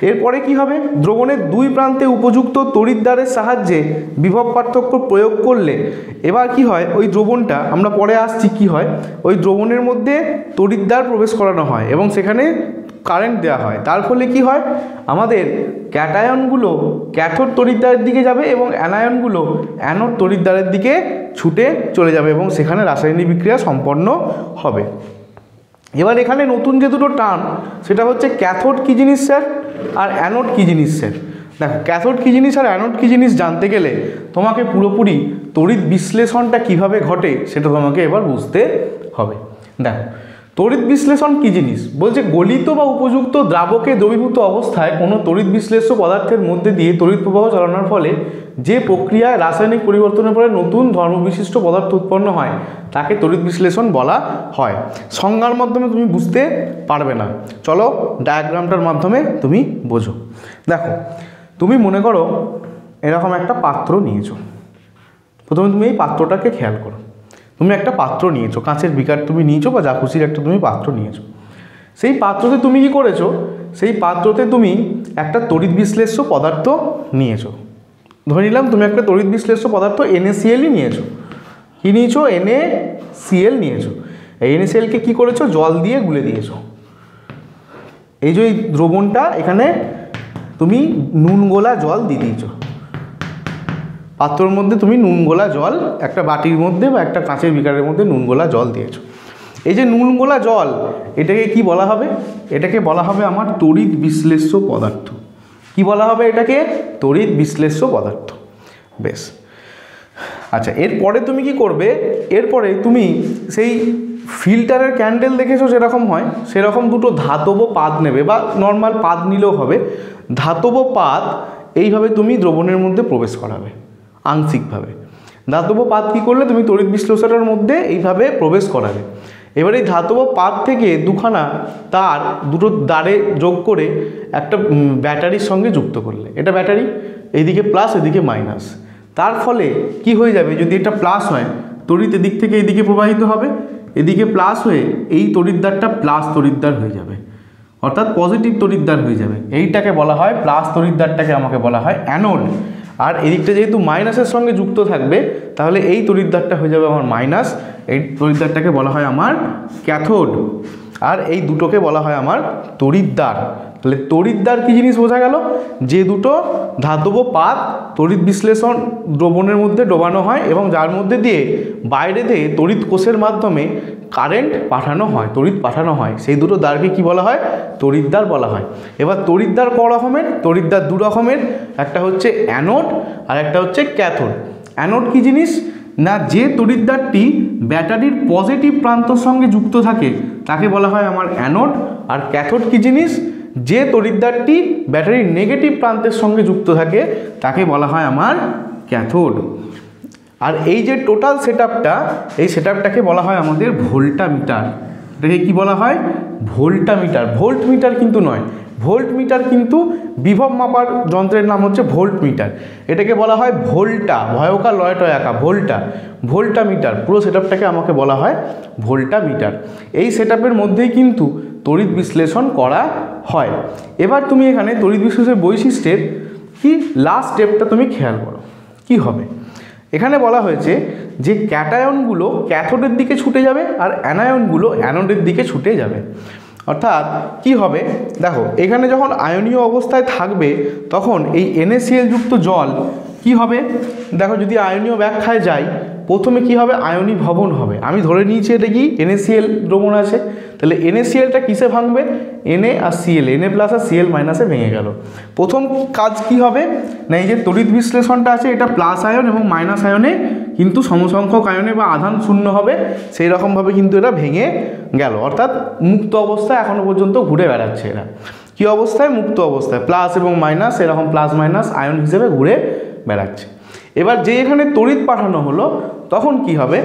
এরপরে কি হবে, দ্রবণের দুই প্রান্তে উপযুক্ত তড়িৎদ্বারের সাহায্যে বিভব পার্থক্য প্রয়োগ করলে এবার কি হয়, ওই দ্রবণটা আমরা পরে আসছি কি হয়, ওই দ্রবণের মধ্যে তড়িৎদ্বার প্রবেশ করানো হয় এবং সেখানে কারেন্ট দেওয়া হয়। তার ফলে কি হয়, আমাদের ক্যাটায়নগুলো ক্যাথোড তড়িৎদ্বারের দিকে যাবে এবং অ্যানায়নগুলো অ্যানোড তড়িৎদ্বারের দিকে ছুটে চলে যাবে এবং সেখানে রাসায়নিক বিক্রিয়া সম্পন্ন হবে। এবার এখানে নতুন যে দুটো টার্ম, সেটা হচ্ছে ক্যাথোড কী জিনিস স্যার আর অ্যানোড কী জিনিস স্যার। দেখো ক্যাথোড কী জিনিস আর অ্যানোড কী জিনিস জানতে গেলে তোমাকে পুরোপুরি তড়িৎ বিশ্লেষণটা কিভাবে ঘটে সেটা তোমাকে এবার বুঝতে হবে। দেখো তড়িৎ বিশ্লেষণ কী জিনিস, বলছে গলিত বা উপযুক্ত দ্রাবকে দ্রবীভূত অবস্থায় কোনো তড়িৎ বিশ্লেষ্য পদার্থের মধ্যে দিয়ে তড়িৎ প্রবাহ চালানোর ফলে যে প্রক্রিয়ায় রাসায়নিক পরিবর্তনের ফলে নতুন ধর্মবিশিষ্ট পদার্থ উৎপন্ন হয় তাকে তড়িৎ বিশ্লেষণ বলা হয়। সংজ্ঞার মাধ্যমে তুমি বুঝতে পারবে না, চলো ডায়াগ্রামটার মাধ্যমে তুমি বোঝো। দেখো তুমি মনে করো এরকম একটা পাত্র নিয়েছো, প্রথমে তুমি এই পাত্রটাকে খেয়াল করো, তুমি একটা পাত্র নিয়েছো, কাঁচের বিকার তুমি নিয়েছো বা যা খুশির একটা তুমি পাত্র নিয়েছো। সেই পাত্রতে তুমি কি করেছো, সেই পাত্রতে তুমি একটা তড়িৎ বিশ্লেষ্য পদার্থ নিয়েছো। ধরে নিলাম তুমি একটা তড়িৎ বিশ্লেষ্য পদার্থ NaCl নিয়েছো। কি নিয়েছো, NaCl নিয়েছো। এই NaClকে কী করেছো, জল দিয়ে গুলে দিয়েছো। এই যে দ্রবণটা এখানে তুমি নুন গোলা জল দিয়ে দিয়েছো, পাত্রর মধ্যে তুমি নুন গোলা জল একটা বাটির মধ্যে বা একটা কাঁচের বিকারের মধ্যে নুন গোলা জল দিয়েছো। এই যে নুন গোলা জল, এটাকে কি বলা হবে, এটাকে বলা হবে আমার তড়িৎ বিশ্লেষ্য পদার্থ। কি বলা হবে এটাকে, তড়িৎ বিশ্লেষ্য পদার্থ। বেশ, আচ্ছা, এরপরে তুমি কি করবে, এরপরে তুমি সেই ফিল্টারের ক্যান্ডেল দেখেছো যেরকম হয় সেরকম দুটো ধাতব পাত নেবে, বা নর্মাল পাত নিলেও হবে। ধাতব পাত এইভাবে তুমি দ্রবণের মধ্যে প্রবেশ করাবে আংশিকভাবে। ধাতব পাত কী করলে তুমি তড়িৎ বিশ্লেষণের মধ্যে এইভাবে প্রবেশ করাবে। এবার এই ধাতব পাত থেকে দুখানা তার দুটো দাঁড়ে যোগ করে একটা ব্যাটারির সঙ্গে যুক্ত করলে, এটা ব্যাটারি, এইদিকে প্লাস এদিকে মাইনাস। তার ফলে কি হয়ে যাবে, যদি এটা প্লাস হয় তড়িৎ এদিক থেকে এদিকে প্রবাহিত হবে, এদিকে প্লাস হয়ে এই তড়িৎদ্বারটা প্লাস তড়িৎদ্বার হয়ে যাবে, অর্থাৎ পজিটিভ তড়িৎদ্বার হয়ে যাবে। এইটাকে বলা হয়, প্লাস তড়িৎদ্বারটাকে আমাকে বলা হয় অ্যানোড। আর এদিকটা যেহেতু মাইনাসের সঙ্গে যুক্ত থাকবে তাহলে এই তড়িৎদ্বারটা হয়ে যাবে আমার মাইনাস, এই তড়িৎদ্বারটাকে বলা হয় আমার ক্যাথোড, আর এই দুটোকে বলা হয় আমার তড়িৎদ্বার। তাহলে তড়িৎদ্বার কী জিনিস বোঝা গেল, যে দুটো ধাতব পাত তড়িৎ বিশ্লেষণ দ্রবণের মধ্যে ডোবানো হয় এবং যার মধ্যে দিয়ে বাইরে দিয়ে তড়িৎ কোষের মাধ্যমে কারেন্ট পাঠানো হয়, তড়িৎ পাঠানো হয়, সেই দুটো দ্বারকে কি বলা হয়, তড়িৎদ্বার বলা হয়। এবার তড়িৎদ্বার ক রকমের, তড়িৎদ্বার দু রকমের, একটা হচ্ছে অ্যানোড আর একটা হচ্ছে ক্যাথোড। অ্যানোড কী জিনিস না, যে তড়িৎদ্বারটি ব্যাটারির পজিটিভ প্রান্তর সঙ্গে যুক্ত থাকে তাকে বলা হয় আমার অ্যানোড। আর ক্যাথোড কী জিনিস, যে তড়িৎদ্বারটি ব্যাটারির নেগেটিভ প্রান্তের সঙ্গে যুক্ত থাকে তাকে বলা হয় আমার ক্যাথোড। আর এই যে টোটাল সেটআপটা, এই সেটআপটাকে বলা হয় আমাদের ভোল্টামিটার। এটাকে কী বলা হয়, ভোল্টামিটার। ভোল্ট মিটার কিন্তু নয়, ভোল্ট মিটার কিন্তু বিভব মাপার যন্ত্রের নাম হচ্ছে ভোল্ট মিটার। এটাকে বলা হয় ভোল্টা, ভয়কার লয়টয় আঁকা ভোল্টা, ভোল্টামিটার। পুরো সেটআপটাকে আমাকে বলা হয় ভোল্টামিটার। এই সেটআপের মধ্যেই কিন্তু তড়িৎ বিশ্লেষণ করা হয়। এবার তুমি এখানে তড়িৎ বিশ্লেষণের বৈশিষ্ট্যের কি লাস্ট স্টেপটা তুমি খেয়াল করো, কি হবে। এখানে বলা হয়েছে যে ক্যাটায়নগুলো ক্যাথোডের দিকে ছুটে যাবে আর অ্যানায়নগুলো অ্যানোডের দিকে ছুটে যাবে। অর্থাৎ কি হবে, দেখো এখানে যখন আয়নীয় অবস্থায় থাকবে তখন এই NaCl যুক্ত জল কি হবে, দেখো যদি আয়নীয় ব্যাখ্যায় যাই প্রথমে কি হবে, আয়নী ভবন হবে। আমি ধরে নিয়েছি এটা কি NaCl দ্রবণ আছে, তাহলে NaClটা কিসে ভাঙবে, Na আর Cl, Na প্লাস আর Cl মাইনাসে ভেঙে গেল। প্রথম কাজ কি হবে না, এই যে তড়িৎ বিশ্লেষণটা আছে এটা প্লাস আয়ন এবং মাইনাস আয়নে কিন্তু সমসংখ্যক আয়নে বা আধান শূন্য হবে, সেই রকমভাবে কিন্তু এটা ভেঙে গেল। অর্থাৎ মুক্ত অবস্থায় এখনও পর্যন্ত ঘুরে বেড়াচ্ছে এরা। কী অবস্থায়, মুক্ত অবস্থায়, প্লাস এবং মাইনাস এরকম প্লাস মাইনাস আয়ন হিসেবে ঘুরে বেড়াচ্ছে। এবার যে এখানে তড়িৎ পাঠানো হলো তখন কি হবে,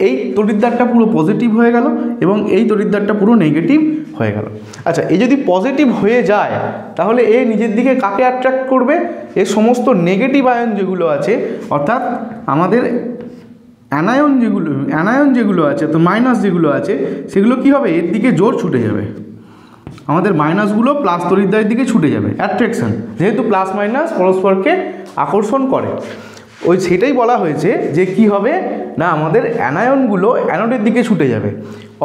এই তড়িৎদ্বারটা পুরো পজিটিভ হয়ে গেল এবং এই তড়িৎদ্বারটা পুরো নেগেটিভ হয়ে গেল। আচ্ছা, এই যদি পজিটিভ হয়ে যায় তাহলে এ নিজের দিকে কাকে অ্যাট্রাক্ট করবে, এই সমস্ত নেগেটিভ আয়ন যেগুলো আছে, অর্থাৎ আমাদের অ্যানায়ন যেগুলো আছে, তো মাইনাস যেগুলো আছে সেগুলো কি হবে, এর দিকে জোর ছুটে যাবে। আমাদের মাইনাসগুলো প্লাস তড়িৎদ্বারের দিকে ছুটে যাবে, অ্যাট্রাকশন, যেহেতু প্লাস মাইনাস পরস্পরকে আকর্ষণ করে। ওই সেটাই বলা হয়েছে যে কি হবে না, আমাদের অ্যানায়নগুলো অ্যানোডের দিকে ছুটে যাবে।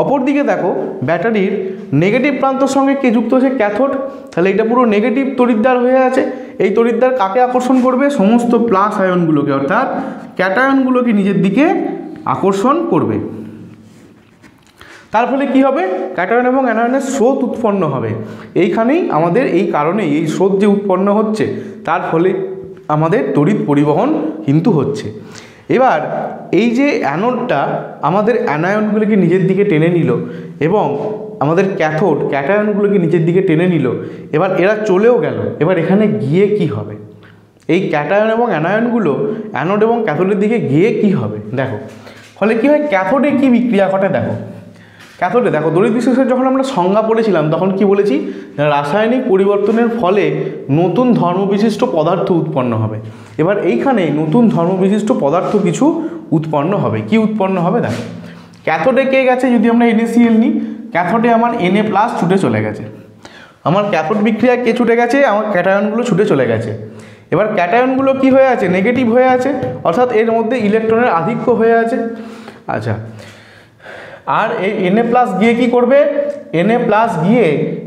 অপর দিকে দেখো ব্যাটারির নেগেটিভ প্রান্তর সঙ্গে কে যুক্ত হচ্ছে, ক্যাথোড, তাহলে এটা পুরো নেগেটিভ তড়িৎদ্বার হয়ে আছে। এই তড়িৎদ্বার কাকে আকর্ষণ করবে, সমস্ত প্লাস আয়নগুলোকে, অর্থাৎ ক্যাটায়নগুলোকে নিজের দিকে আকর্ষণ করবে। তার ফলে কী হবে, ক্যাটায়ন এবং অ্যানায়নের স্রোত উৎপন্ন হবে। এইখানেই আমাদের এই কারণেই এই স্রোত যে উৎপন্ন হচ্ছে তার ফলে আমাদের তড়িৎ পরিবহন কিন্তু হচ্ছে। এবার এই যে অ্যানোডটা আমাদের অ্যানায়নগুলোকে নিজের দিকে টেনে নিল এবং আমাদের ক্যাথোড ক্যাটায়নগুলোকে নিজের দিকে টেনে নিল, এবার এরা চলেও গেল। এবার এখানে গিয়ে কি হবে, এই ক্যাটায়ন এবং অ্যানায়নগুলো অ্যানোড এবং ক্যাথোডের দিকে গিয়ে কি হবে দেখো। ফলে কী হয়, ক্যাথোডে কী বিক্রিয়া ঘটে দেখো। ক্যাথোডে দেখো তড়িৎ বিশ্লেষণের যখন আমরা সংজ্ঞা পড়েছিলাম তখন কি বলেছি, রাসায়নিক পরিবর্তনের ফলে নতুন ধর্মবিশিষ্ট পদার্থ উৎপন্ন হবে। এবার এইখানে নতুন ধর্মবিশিষ্ট পদার্থ কিছু উৎপন্ন হবে। কি উৎপন্ন হবে দেখো, ক্যাথোডে কে গেছে, যদি আমরা NaCl নিই, ক্যাথোডে আমার Na প্লাস ছুটে চলে গেছে, আমার ক্যাথোড বিক্রিয়া কে ছুটে গেছে, আমার ক্যাটায়নগুলো ছুটে চলে গেছে। এবার ক্যাটায়নগুলো কি হয়ে আছে, নেগেটিভ হয়ে আছে, অর্থাৎ এর মধ্যে ইলেকট্রনের আধিক্য হয়ে আছে। আচ্ছা, আর এই Na প্লাস গিয়ে কি করবে, Na প্লাস গিয়ে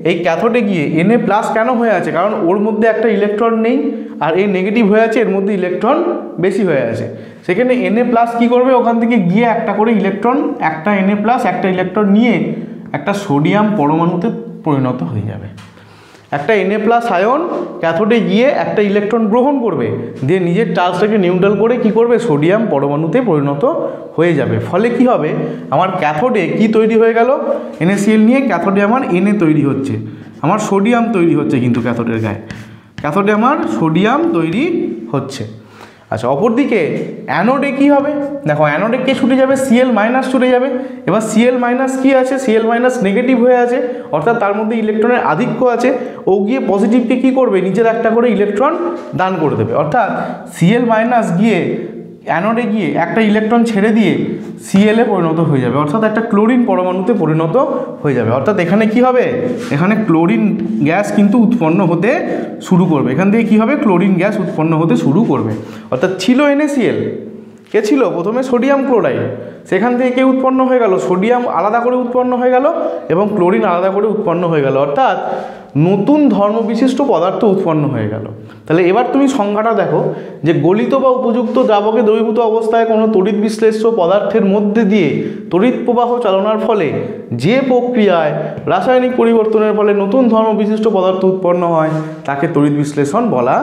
এই ক্যাথোডে গিয়ে Na প্লাস কেন হয়ে আছে, কারণ ওর মধ্যে একটা ইলেকট্রন নেই, আর এই নেগেটিভ হয়ে আছে, এর মধ্যে ইলেকট্রন বেশি হয়ে আছে। সেখানে Na প্লাস কী করবে, ওখান থেকে গিয়ে একটা করে ইলেকট্রন, একটা Na প্লাস একটা ইলেকট্রন নিয়ে একটা সোডিয়াম পরমাণুতে পরিণত হয়ে যাবে। একটা Na+ আয়ন ক্যাথোডে গিয়ে একটা ইলেকট্রন গ্রহণ করবে, দিয়ে নিজের চার্জটাকে নিউট্রাল করে কি করবে, সোডিয়াম পরমাণুতে পরিণত হয়ে যাবে। ফলে কি হবে, আমার ক্যাথোডে কি তৈরি হয়ে গেল, NaCl নিয়ে ক্যাথোডে আমার Na তৈরি হচ্ছে, আমার সোডিয়াম তৈরি হচ্ছে, কিন্তু ক্যাথোডের গায়ে ক্যাথোডে আমার সোডিয়াম তৈরি হচ্ছে। আচ্ছা, অপরদিকে অ্যানোডে কী হবে, দেখো অ্যানোডে কে ছুটে যাবে, Cl- ছুটে যাবে। এবার Cl- কি আছে, Cl- নেগেটিভ হয়ে আছে, অর্থাৎ তার মধ্যে ইলেকট্রনের আধিক্য আছে। ও গিয়ে পজিটিভকে কী করবে, নিজের একটা করে ইলেকট্রন দান করে দেবে, অর্থাৎ Cl- গিয়ে অ্যানোডে গিয়ে একটা ইলেকট্রন ছেড়ে দিয়ে Cl-এ পরিণত হয়ে যাবে, অর্থাৎ একটা ক্লোরিন পরমাণুতে পরিণত হয়ে যাবে। অর্থাৎ এখানে কি হবে, এখানে ক্লোরিন গ্যাস কিন্তু উৎপন্ন হতে শুরু করবে, এখান থেকে কী হবে, ক্লোরিন গ্যাস উৎপন্ন হতে শুরু করবে। অর্থাৎ ছিল NaCl, কে ছিল প্রথমে সোডিয়াম ক্লোরাইড, সেখান থেকে কে উৎপন্ন হয়ে গেল, সোডিয়াম আলাদা করে উৎপন্ন হয়ে গেল এবং ক্লোরিন আলাদা করে উৎপন্ন হয়ে গেল, অর্থাৎ নতুন ধর্মবিশিষ্ট পদার্থ উৎপন্ন হয়ে গেল। তাহলে এবার তুমি সংজ্ঞাটা দেখো যে গলিত বা উপযুক্ত দ্রাবকে দ্রবীভূত অবস্থায় কোনো তড়িৎ বিশ্লেষ্য পদার্থের মধ্যে দিয়ে তড়িৎ প্রবাহ চালনার ফলে যে প্রক্রিয়ায় রাসায়নিক পরিবর্তনের ফলে নতুন ধর্মবিশিষ্ট পদার্থ উৎপন্ন হয় তাকে তড়িৎ বিশ্লেষণ বলা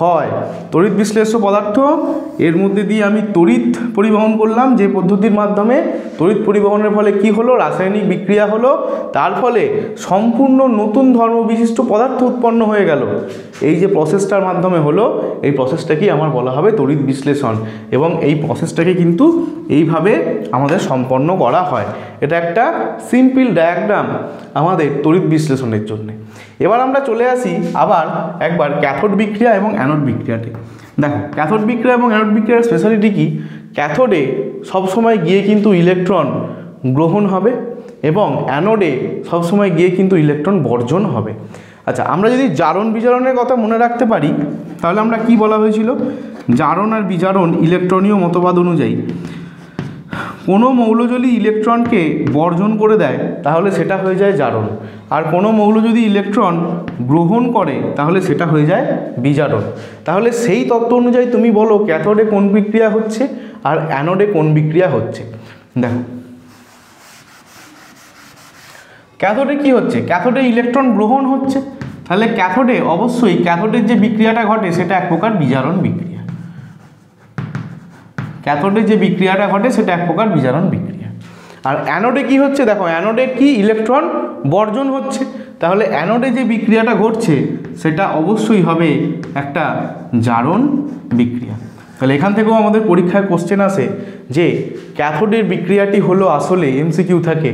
হয়। তড়িৎ বিশ্লেষ্য পদার্থ, এর মধ্যে দিয়ে আমি তড়িৎ পরিবহন করলাম, যে পদ্ধতির মাধ্যমে তড়িৎ পরিবহনের ফলে কি হলো, রাসায়নিক বিক্রিয়া হলো, তার ফলে সম্পূর্ণ নতুন ধর্মবিশিষ্ট পদার্থ উৎপন্ন হয়ে গেল। এই যে প্রসেসটার মাধ্যমে হলো, এই প্রসেসটাকেই আমার বলা হবে তড়িৎ বিশ্লেষণ, এবং এই প্রসেসটাকে কিন্তু এইভাবে আমাদের সম্পন্ন করা হয়। এটা একটা সিম্পল ডায়াগ্রাম আমাদের তড়িৎ বিশ্লেষণের জন্য। এবার আমরা চলে আসি আবার একবার ক্যাথোড বিক্রিয়া এবং অ্যানোড বিক্রিয়াতে। দেখো ক্যাথোড বিক্রিয়া এবং অ্যানোড বিক্রিয়ার স্পেশালিটি কি, ক্যাথোডে সবসময় গিয়ে কিন্তু ইলেকট্রন গ্রহণ হবে এবং অ্যানোডে সবসময় গিয়ে কিন্তু ইলেকট্রন বর্জন হবে। আচ্ছা, আমরা যদি জারণ বিজারণের কথা মনে রাখতে পারি, তাহলে আমরা কি বলা হয়েছিল, জারণ আর বিজারণ ইলেকট্রনীয় মতবাদ অনুযায়ী কোনো মৌল যদি ইলেকট্রনকে বর্জন করে দেয় তাহলে সেটা হয়ে যায় জারণ, আর কোনো মৌল যদি ইলেকট্রন গ্রহণ করে তাহলে সেটা হয়ে যায় বিজারণ। তাহলে সেই তত্ত্ব অনুযায়ী তুমি বলো ক্যাথোডে কোন বিক্রিয়া হচ্ছে আর অ্যানোডে কোন বিক্রিয়া হচ্ছে। দেখো ক্যাথোডে কি হচ্ছে, ক্যাথোডে ইলেকট্রন গ্রহণ হচ্ছে, তাহলে ক্যাথোডে অবশ্যই ক্যাথোডের যে বিক্রিয়াটা ঘটে সেটা এক প্রকার বিজারণ বিক্রিয়া। ক্যাথোডে যে বিক্রিয়াটা ঘটে সেটা এক প্রকার বিজারণ বিক্রিয়া। আর অ্যানোডে কি হচ্ছে, দেখো অ্যানোডে কি ইলেকট্রন বর্জন হচ্ছে, তাহলে অ্যানোডে যে বিক্রিয়াটা ঘটছে সেটা অবশ্যই হবে একটা জারণ বিক্রিয়া। তাহলে এখান থেকেও আমাদের পরীক্ষায় কোশ্চেন আসে যে ক্যাথোডের বিক্রিয়াটি হলো আসলে MCQ থাকে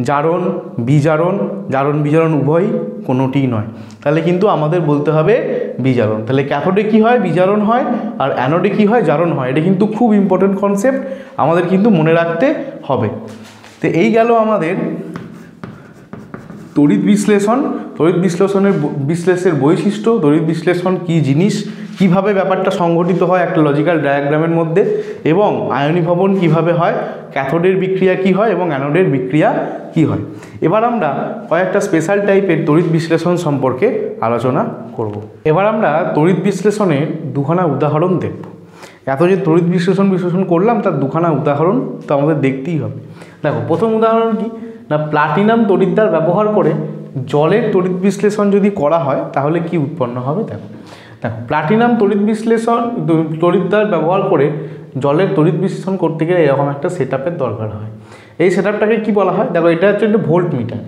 জারণ বিজারণ, জারণ বিজারণ উভয়ই কোনোটিই নয়, তাহলে কিন্তু আমাদের বলতে হবে বিজারণ। তাহলে ক্যাথোডে কি হয়, বিজারণ হয়, আর অ্যানোডে কি হয়, জারণ হয়। এটা কিন্তু খুব ইম্পর্টেন্ট কনসেপ্ট, আমাদের কিন্তু মনে রাখতে হবে। তো এই গেল আমাদের তড়িৎ বিশ্লেষণ, তড়িৎ বিশ্লেষণের বৈশিষ্ট্য, তড়িৎ বিশ্লেষণ কী জিনিস, কিভাবে ব্যাপারটা সংঘটিত হয় একটা লজিক্যাল ডায়াগ্রামের মধ্যে, এবং আয়নীভবন কিভাবে হয়, ক্যাথোডের বিক্রিয়া কি হয় এবং অ্যানোডের বিক্রিয়া কি হয়। এবার আমরা কয়েকটা স্পেশাল টাইপের তড়িৎ বিশ্লেষণ সম্পর্কে আলোচনা করব। এবার আমরা তড়িৎ বিশ্লেষণের দুখানা উদাহরণ দেখব। এত যে তড়িৎ বিশ্লেষণ করলাম তার দুখানা উদাহরণ তো আমাদের দেখতেই হবে। দেখো প্রথম উদাহরণ কি না, প্লাটিনাম তড়িৎদ্বার ব্যবহার করে জলের তড়িৎ বিশ্লেষণ যদি করা হয় তাহলে কি উৎপন্ন হবে। দেখো প্লাটিনাম তড়িৎদ্বার ব্যবহার করে জলের তড়িৎ বিশ্লেষণ করতে গেলে এরকম একটা সেটআপের দরকার হয়। এই সেটআপটাকে কি বলা হয়, দেখো এটা হচ্ছে একটা ভোল্ট মিটার।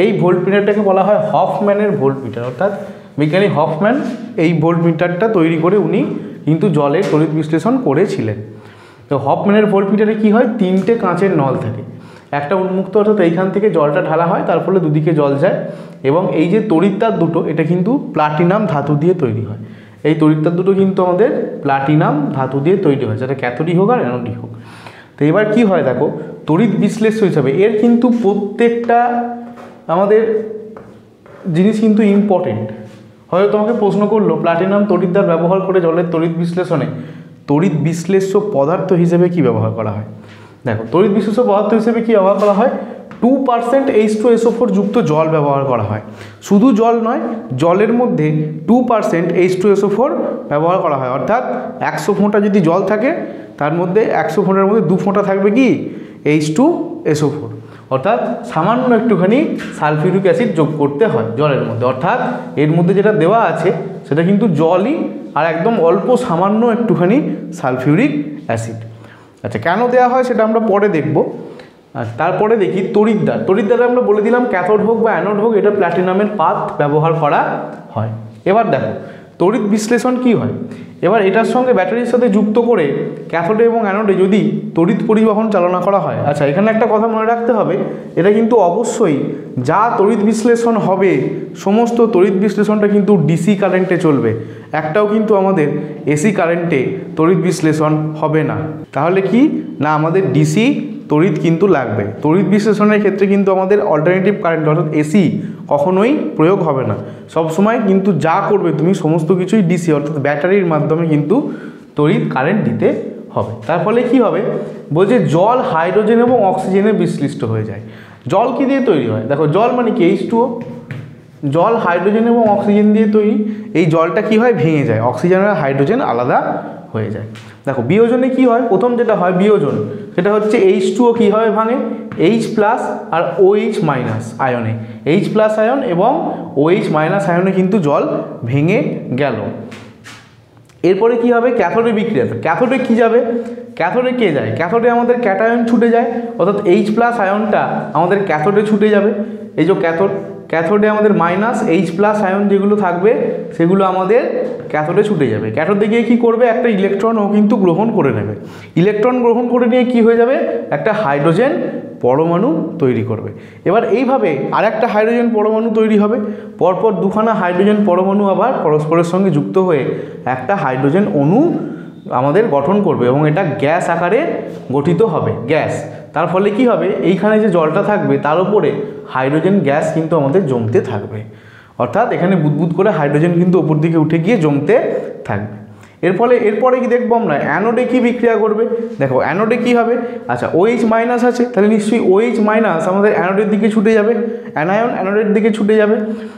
এই ভোল্ট মিটারটাকে বলা হয় হফম্যানের ভোল্ট মিটার, অর্থাৎ বিজ্ঞানী হফম্যান এই ভোল্ট মিটারটা তৈরি করে উনি কিন্তু জলের তড়িৎ বিশ্লেষণ করেছিলেন। তো হফম্যানের ভোল্ট মিটারে কী হয়, তিনটে কাঁচের নল থাকে, একটা উন্মুক্ত, অর্থাৎ এইখান থেকে জলটা ঢালা হয়, তার ফলে দুদিকে জল যায়, এবং এই যে তড়িৎদ্বার দুটো এটা কিন্তু প্লাটিনাম ধাতু দিয়ে তৈরি হয়। এই তড়িৎদ্বার দুটো কিন্তু আমাদের প্লাটিনাম ধাতু দিয়ে তৈরি হয়, যেটা ক্যাথোডই হোক আর অ্যানোডই হোক। তো এবার কি হয় দেখো, তড়িৎ বিশ্লেষ্য হিসাবে এর কিন্তু প্রত্যেকটা আমাদের জিনিস কিন্তু ইম্পর্টেন্ট। হয়তো তোমাকে প্রশ্ন করলো প্লাটিনাম তড়িৎদ্বার ব্যবহার করে জলের তড়িৎ বিশ্লেষণে তড়িৎ বিশ্লেষ্য পদার্থ হিসেবে কি ব্যবহার করা হয়। দেখো তড়িৎ বিশ্লেষ্য পদার্থ হিসেবে কি ব্যবহার করা হয়, 2% H2SO4 যুক্ত জল ব্যবহার করা হয়। শুধু জল নয়, জলের মধ্যে 2% H2SO4 ব্যবহার করা হয়, অর্থাৎ 100 ফোঁটা যদি জল থাকে তার মধ্যে 100 ফোঁটার মধ্যে 2 ফোঁটা থাকবে কি H2SO4, অর্থাৎ সামান্য একটুখানি সালফিউরিক অ্যাসিড যোগ করতে হয় জলের মধ্যে। অর্থাৎ এর মধ্যে যেটা দেওয়া আছে সেটা কিন্তু জলই, আর একদম অল্প সামান্য একটুখানি সালফিউরিক অ্যাসিড। আচ্ছা, কেন দেওয়া হয় সেটা আমরা পরে দেখব। আর তারপরে দেখি তড়িৎদ্বার। তড়িৎদ্বারে আমরা বলে দিলাম ক্যাথোড হোক বা অ্যানোড হোক, এটা প্ল্যাটিনামের পাত ব্যবহার করা হয়। এবার দেখো তড়িৎ বিশ্লেষণ কি হয়। এবার এটার সঙ্গে ব্যাটারির সাথে যুক্ত করে ক্যাথোডে এবং অ্যানোডে যদি তড়িৎ পরিবহন চালনা করা হয়। আচ্ছা, এখানে একটা কথা মনে রাখতে হবে, এটা কিন্তু অবশ্যই যা তড়িৎ বিশ্লেষণ হবে সমস্ত তড়িৎ বিশ্লেষণটা কিন্তু ডিসি কারেন্টে চলবে, একটাও কিন্তু আমাদের এসি কারেন্টে তড়িৎ বিশ্লেষণ হবে না। তাহলে কি না, আমাদের ডিসি তড়িৎ কিন্তু লাগবে। তড়িৎ বিশ্লেষণের ক্ষেত্রে কিন্তু আমাদের অল্টারনেটিভ কারেন্ট অর্থাৎ এসি কখনোই প্রয়োগ হবে না। সবসময় কিন্তু যা করবে তুমি সমস্ত কিছুই ডিসি অর্থাৎ ব্যাটারির মাধ্যমে কিন্তু তড়িৎ কারেন্ট দিতে হবে। তার ফলে কি হবে, বলছে জল হাইড্রোজেন এবং অক্সিজেনে বিশ্লিষ্ট হয়ে যায়। জল কি দিয়ে তৈরি হয়? দেখো জল মানে কি H2O, জল হাইড্রোজেন এবং অক্সিজেন দিয়ে তৈরি। এই জলটা কি হয়, ভেঙে যায়, অক্সিজেন আর হাইড্রোজেন আলাদা হয়ে যায়। দেখো বিয়োজনে কি হয়, প্রথম যেটা হয় বিয়োজন, সেটা হচ্ছে H2O কি হয় ভাঙে H+ আর OH- আয়নে, H+ আয়ন এবং OH- আয়নে কিন্তু জল ভেঙে গেল। এরপরে কি হবে, ক্যাথোডে বিক্রিয়া। ক্যাথোডে কি যাবে, ক্যাথোডে কে যায়, ক্যাথোডে আমাদের ক্যাটায়ন ছুটে যায়, অর্থাৎ H+ আয়নটা আমাদের ক্যাথোডে ছুটে যাবে। এই যে ক্যাথোডে আমাদের -H+ আয়ন যেগুলো থাকবে সেগুলো আমাদের ক্যাথোডে ছুটে যাবে। ক্যাথোডে গিয়ে কী করবে, একটা ইলেকট্রনও কিন্তু গ্রহণ করে নেবে। ইলেকট্রন গ্রহণ করে নিয়ে কি হয়ে যাবে, একটা হাইড্রোজেন পরমাণু তৈরি করবে। এবার এইভাবে আরেকটা হাইড্রোজেন পরমাণু তৈরি হবে, পরপর দুখানা হাইড্রোজেন পরমাণু আবার পরস্পরের সঙ্গে যুক্ত হয়ে একটা হাইড্রোজেন অণু আমাদের গঠন করবে এবং এটা গ্যাস আকারে গঠিত হবে, গ্যাস। তার ফলে কি হবে, এইখানে যে জলটা থাকবে তার উপরে হাইড্রোজেন গ্যাস কিন্তু আমাদের জমতে থাকবে, অর্থাৎ এখানে বুদবুদ করে হাইড্রোজেন কিন্তু ওপর দিকে উঠে গিয়ে জমতে থাকবে। এরপরে কি দেখবো আমরা, অ্যানোডে কি বিক্রিয়া করবে। দেখো অ্যানোডে কি হবে, আচ্ছা OH- আছে, তাহলে নিশ্চয়ই OH- আমাদের অ্যানোডের দিকে ছুটে যাবে, অ্যানায়ন অ্যানোডের দিকে ছুটে যাবে।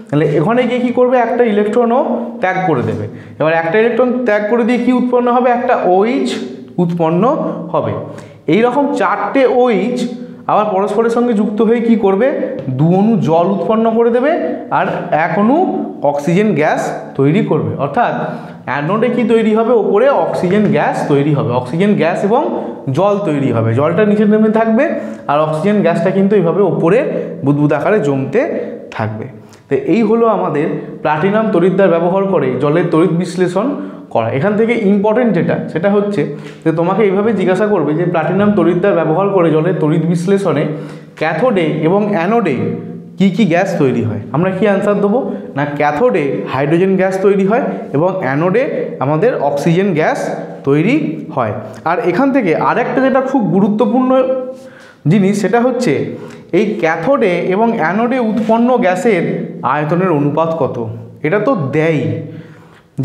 তাহলে এখানে গিয়ে কী করবে, একটা ইলেকট্রনও ত্যাগ করে দেবে। এবার একটা ইলেকট্রন ত্যাগ করে দিয়ে কি উৎপন্ন হবে, একটা OH উৎপন্ন হবে। এই রকম 4টে OH আবার পরস্পরের সঙ্গে যুক্ত হয়ে কি করবে, 2 অণু জল উৎপন্ন করে দেবে আর 1 অণু অক্সিজেন গ্যাস তৈরি করবে। অর্থাৎ অ্যানোডে কি তৈরি হবে, ওপরে অক্সিজেন গ্যাস তৈরি হবে, অক্সিজেন গ্যাস এবং জল তৈরি হবে, জলটা নিচে নেমে থাকবে আর অক্সিজেন গ্যাসটা কিন্তু এইভাবে ওপরে বুদবুদ আকারে জমতে থাকবে। তো এই হলো আমাদের প্লাটিনাম তড়িৎদ্বার ব্যবহার করে জলের তড়িৎ বিশ্লেষণ করা। এখান থেকে ইম্পর্টেন্ট যেটা সেটা হচ্ছে যে তোমাকে এইভাবে জিজ্ঞাসা করবে যে প্লাটিনাম তড়িৎদ্বার ব্যবহার করে জলের তড়িৎ বিশ্লেষণে ক্যাথোডে এবং অ্যানোডে কি কি গ্যাস তৈরি হয়। আমরা কি অ্যান্সার দেবো না, ক্যাথোডে হাইড্রোজেন গ্যাস তৈরি হয় এবং অ্যানোডে আমাদের অক্সিজেন গ্যাস তৈরি হয়। আর এখান থেকে আরেকটা যেটা খুব গুরুত্বপূর্ণ জিনিস সেটা হচ্ছে এই ক্যাথোডে এবং অ্যানোডে উৎপন্ন গ্যাসের আয়তনের অনুপাত কত। এটা তো দেয়ই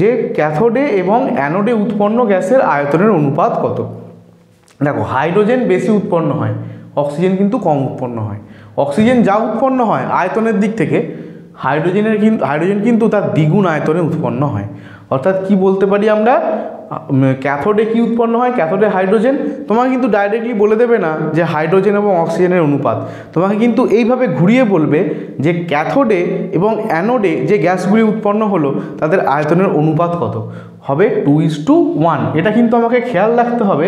যে ক্যাথোডে এবং অ্যানোডে উৎপন্ন গ্যাসের আয়তনের অনুপাত কত। দেখো হাইড্রোজেন বেশি উৎপন্ন হয়, অক্সিজেন কিন্তু কম উৎপন্ন হয়। অক্সিজেন যা উৎপন্ন হয় আয়তনের দিক থেকে, হাইড্রোজেন কিন্তু তার দ্বিগুণ আয়তনে উৎপন্ন হয়। অর্থাৎ কি বলতে পারি আমরা, ক্যাথোডে কি উৎপন্ন হয়, ক্যাথোডে হাইড্রোজেন। তোমাকে কিন্তু ডাইরেক্টলি বলে দেবে না যে হাইড্রোজেন এবং অক্সিজেনের অনুপাত, তোমাকে কিন্তু এইভাবে ঘুরিয়ে বলবে যে ক্যাথোডে এবং অ্যানোডে যে গ্যাসগুলি উৎপন্ন হলো তাদের আয়তনের অনুপাত কত হবে, 2:1। এটা কিন্তু আমাকে খেয়াল রাখতে হবে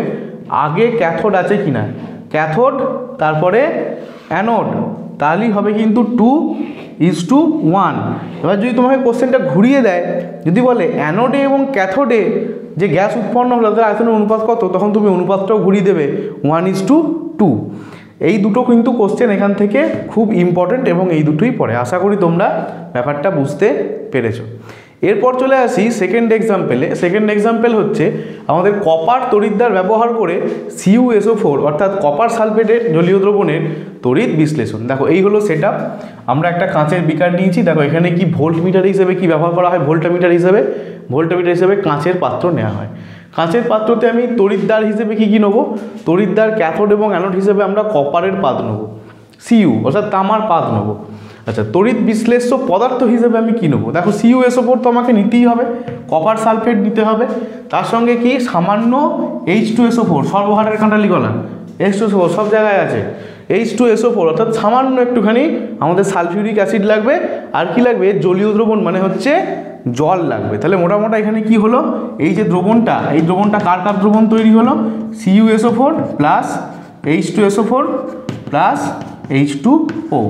আগে ক্যাথোড আছে কিনা, ক্যাথোড তারপরে অ্যানোড, তাহলেই হবে কিন্তু 2:1। এবার যদি তোমাকে কোশ্চেনটা ঘুরিয়ে দেয়, যদি বলে অ্যানোডে এবং ক্যাথোডে যে গ্যাস উৎপন্ন হলো তাদের আয়তনের অনুপাত কত, তখন তুমি অনুপাতটাও ঘুরিয়ে দেবে 1:2। এই দুটো কিন্তু কোশ্চেন এখান থেকে খুব ইম্পর্টেন্ট এবং এই দুটোই পড়ে। আশা করি তোমরা ব্যাপারটা বুঝতে পেরেছো। এরপর চলে আসি সেকেন্ড এক্সাম্পেলে। সেকেন্ড এক্সাম্পল হচ্ছে আমাদের কপার তড়িৎদ্বার ব্যবহার করে CuSO4 অর্থাৎ কপার সালফেটের জলীয় দ্রবণের তড়িৎ বিশ্লেষণ। দেখো এই হলো সেট আপ। আমরা একটা কাঁচের বিকার নিয়েছি, দেখো এখানে কি ভোল্টমিটার হিসেবে কি ব্যবহার করা হয়, ভোল্টমিটার হিসেবে কাঁচের পাত্র নেওয়া হয়। কাঁচের পাত্রতে আমি তড়িৎদ্বার হিসেবে কি নেবো, তড়িৎদ্বার ক্যাথোড এবং অ্যানোড হিসেবে আমরা কপারের পাত নেবো, Cu অর্থাৎ তামার পাত নেবো। আচ্ছা তড়িৎ বিশ্লেষ্য পদার্থ হিসেবে আমি কী নেবো, দেখো CuSO4 তো আমাকে নিতেই হবে, কপার সালফেট নিতে হবে, তার সঙ্গে কি সামান্য H2SO4, সর্বহারের কাঁটালি গলা H2SO4 সব জায়গায় আছে, H2SO4 অর্থাৎ সামান্য একটুখানি আমাদের সালফিউরিক অ্যাসিড লাগবে, আর কি লাগবে, জলীয় দ্রবণ মানে হচ্ছে জল লাগবে। তাহলে মোটামোটা এখানে কি হলো, এই যে দ্রবণটা, এই দ্রবণটা কার কার দ্রবণ তৈরি হলো, CuSO4 plus H2SO4 plus H2O,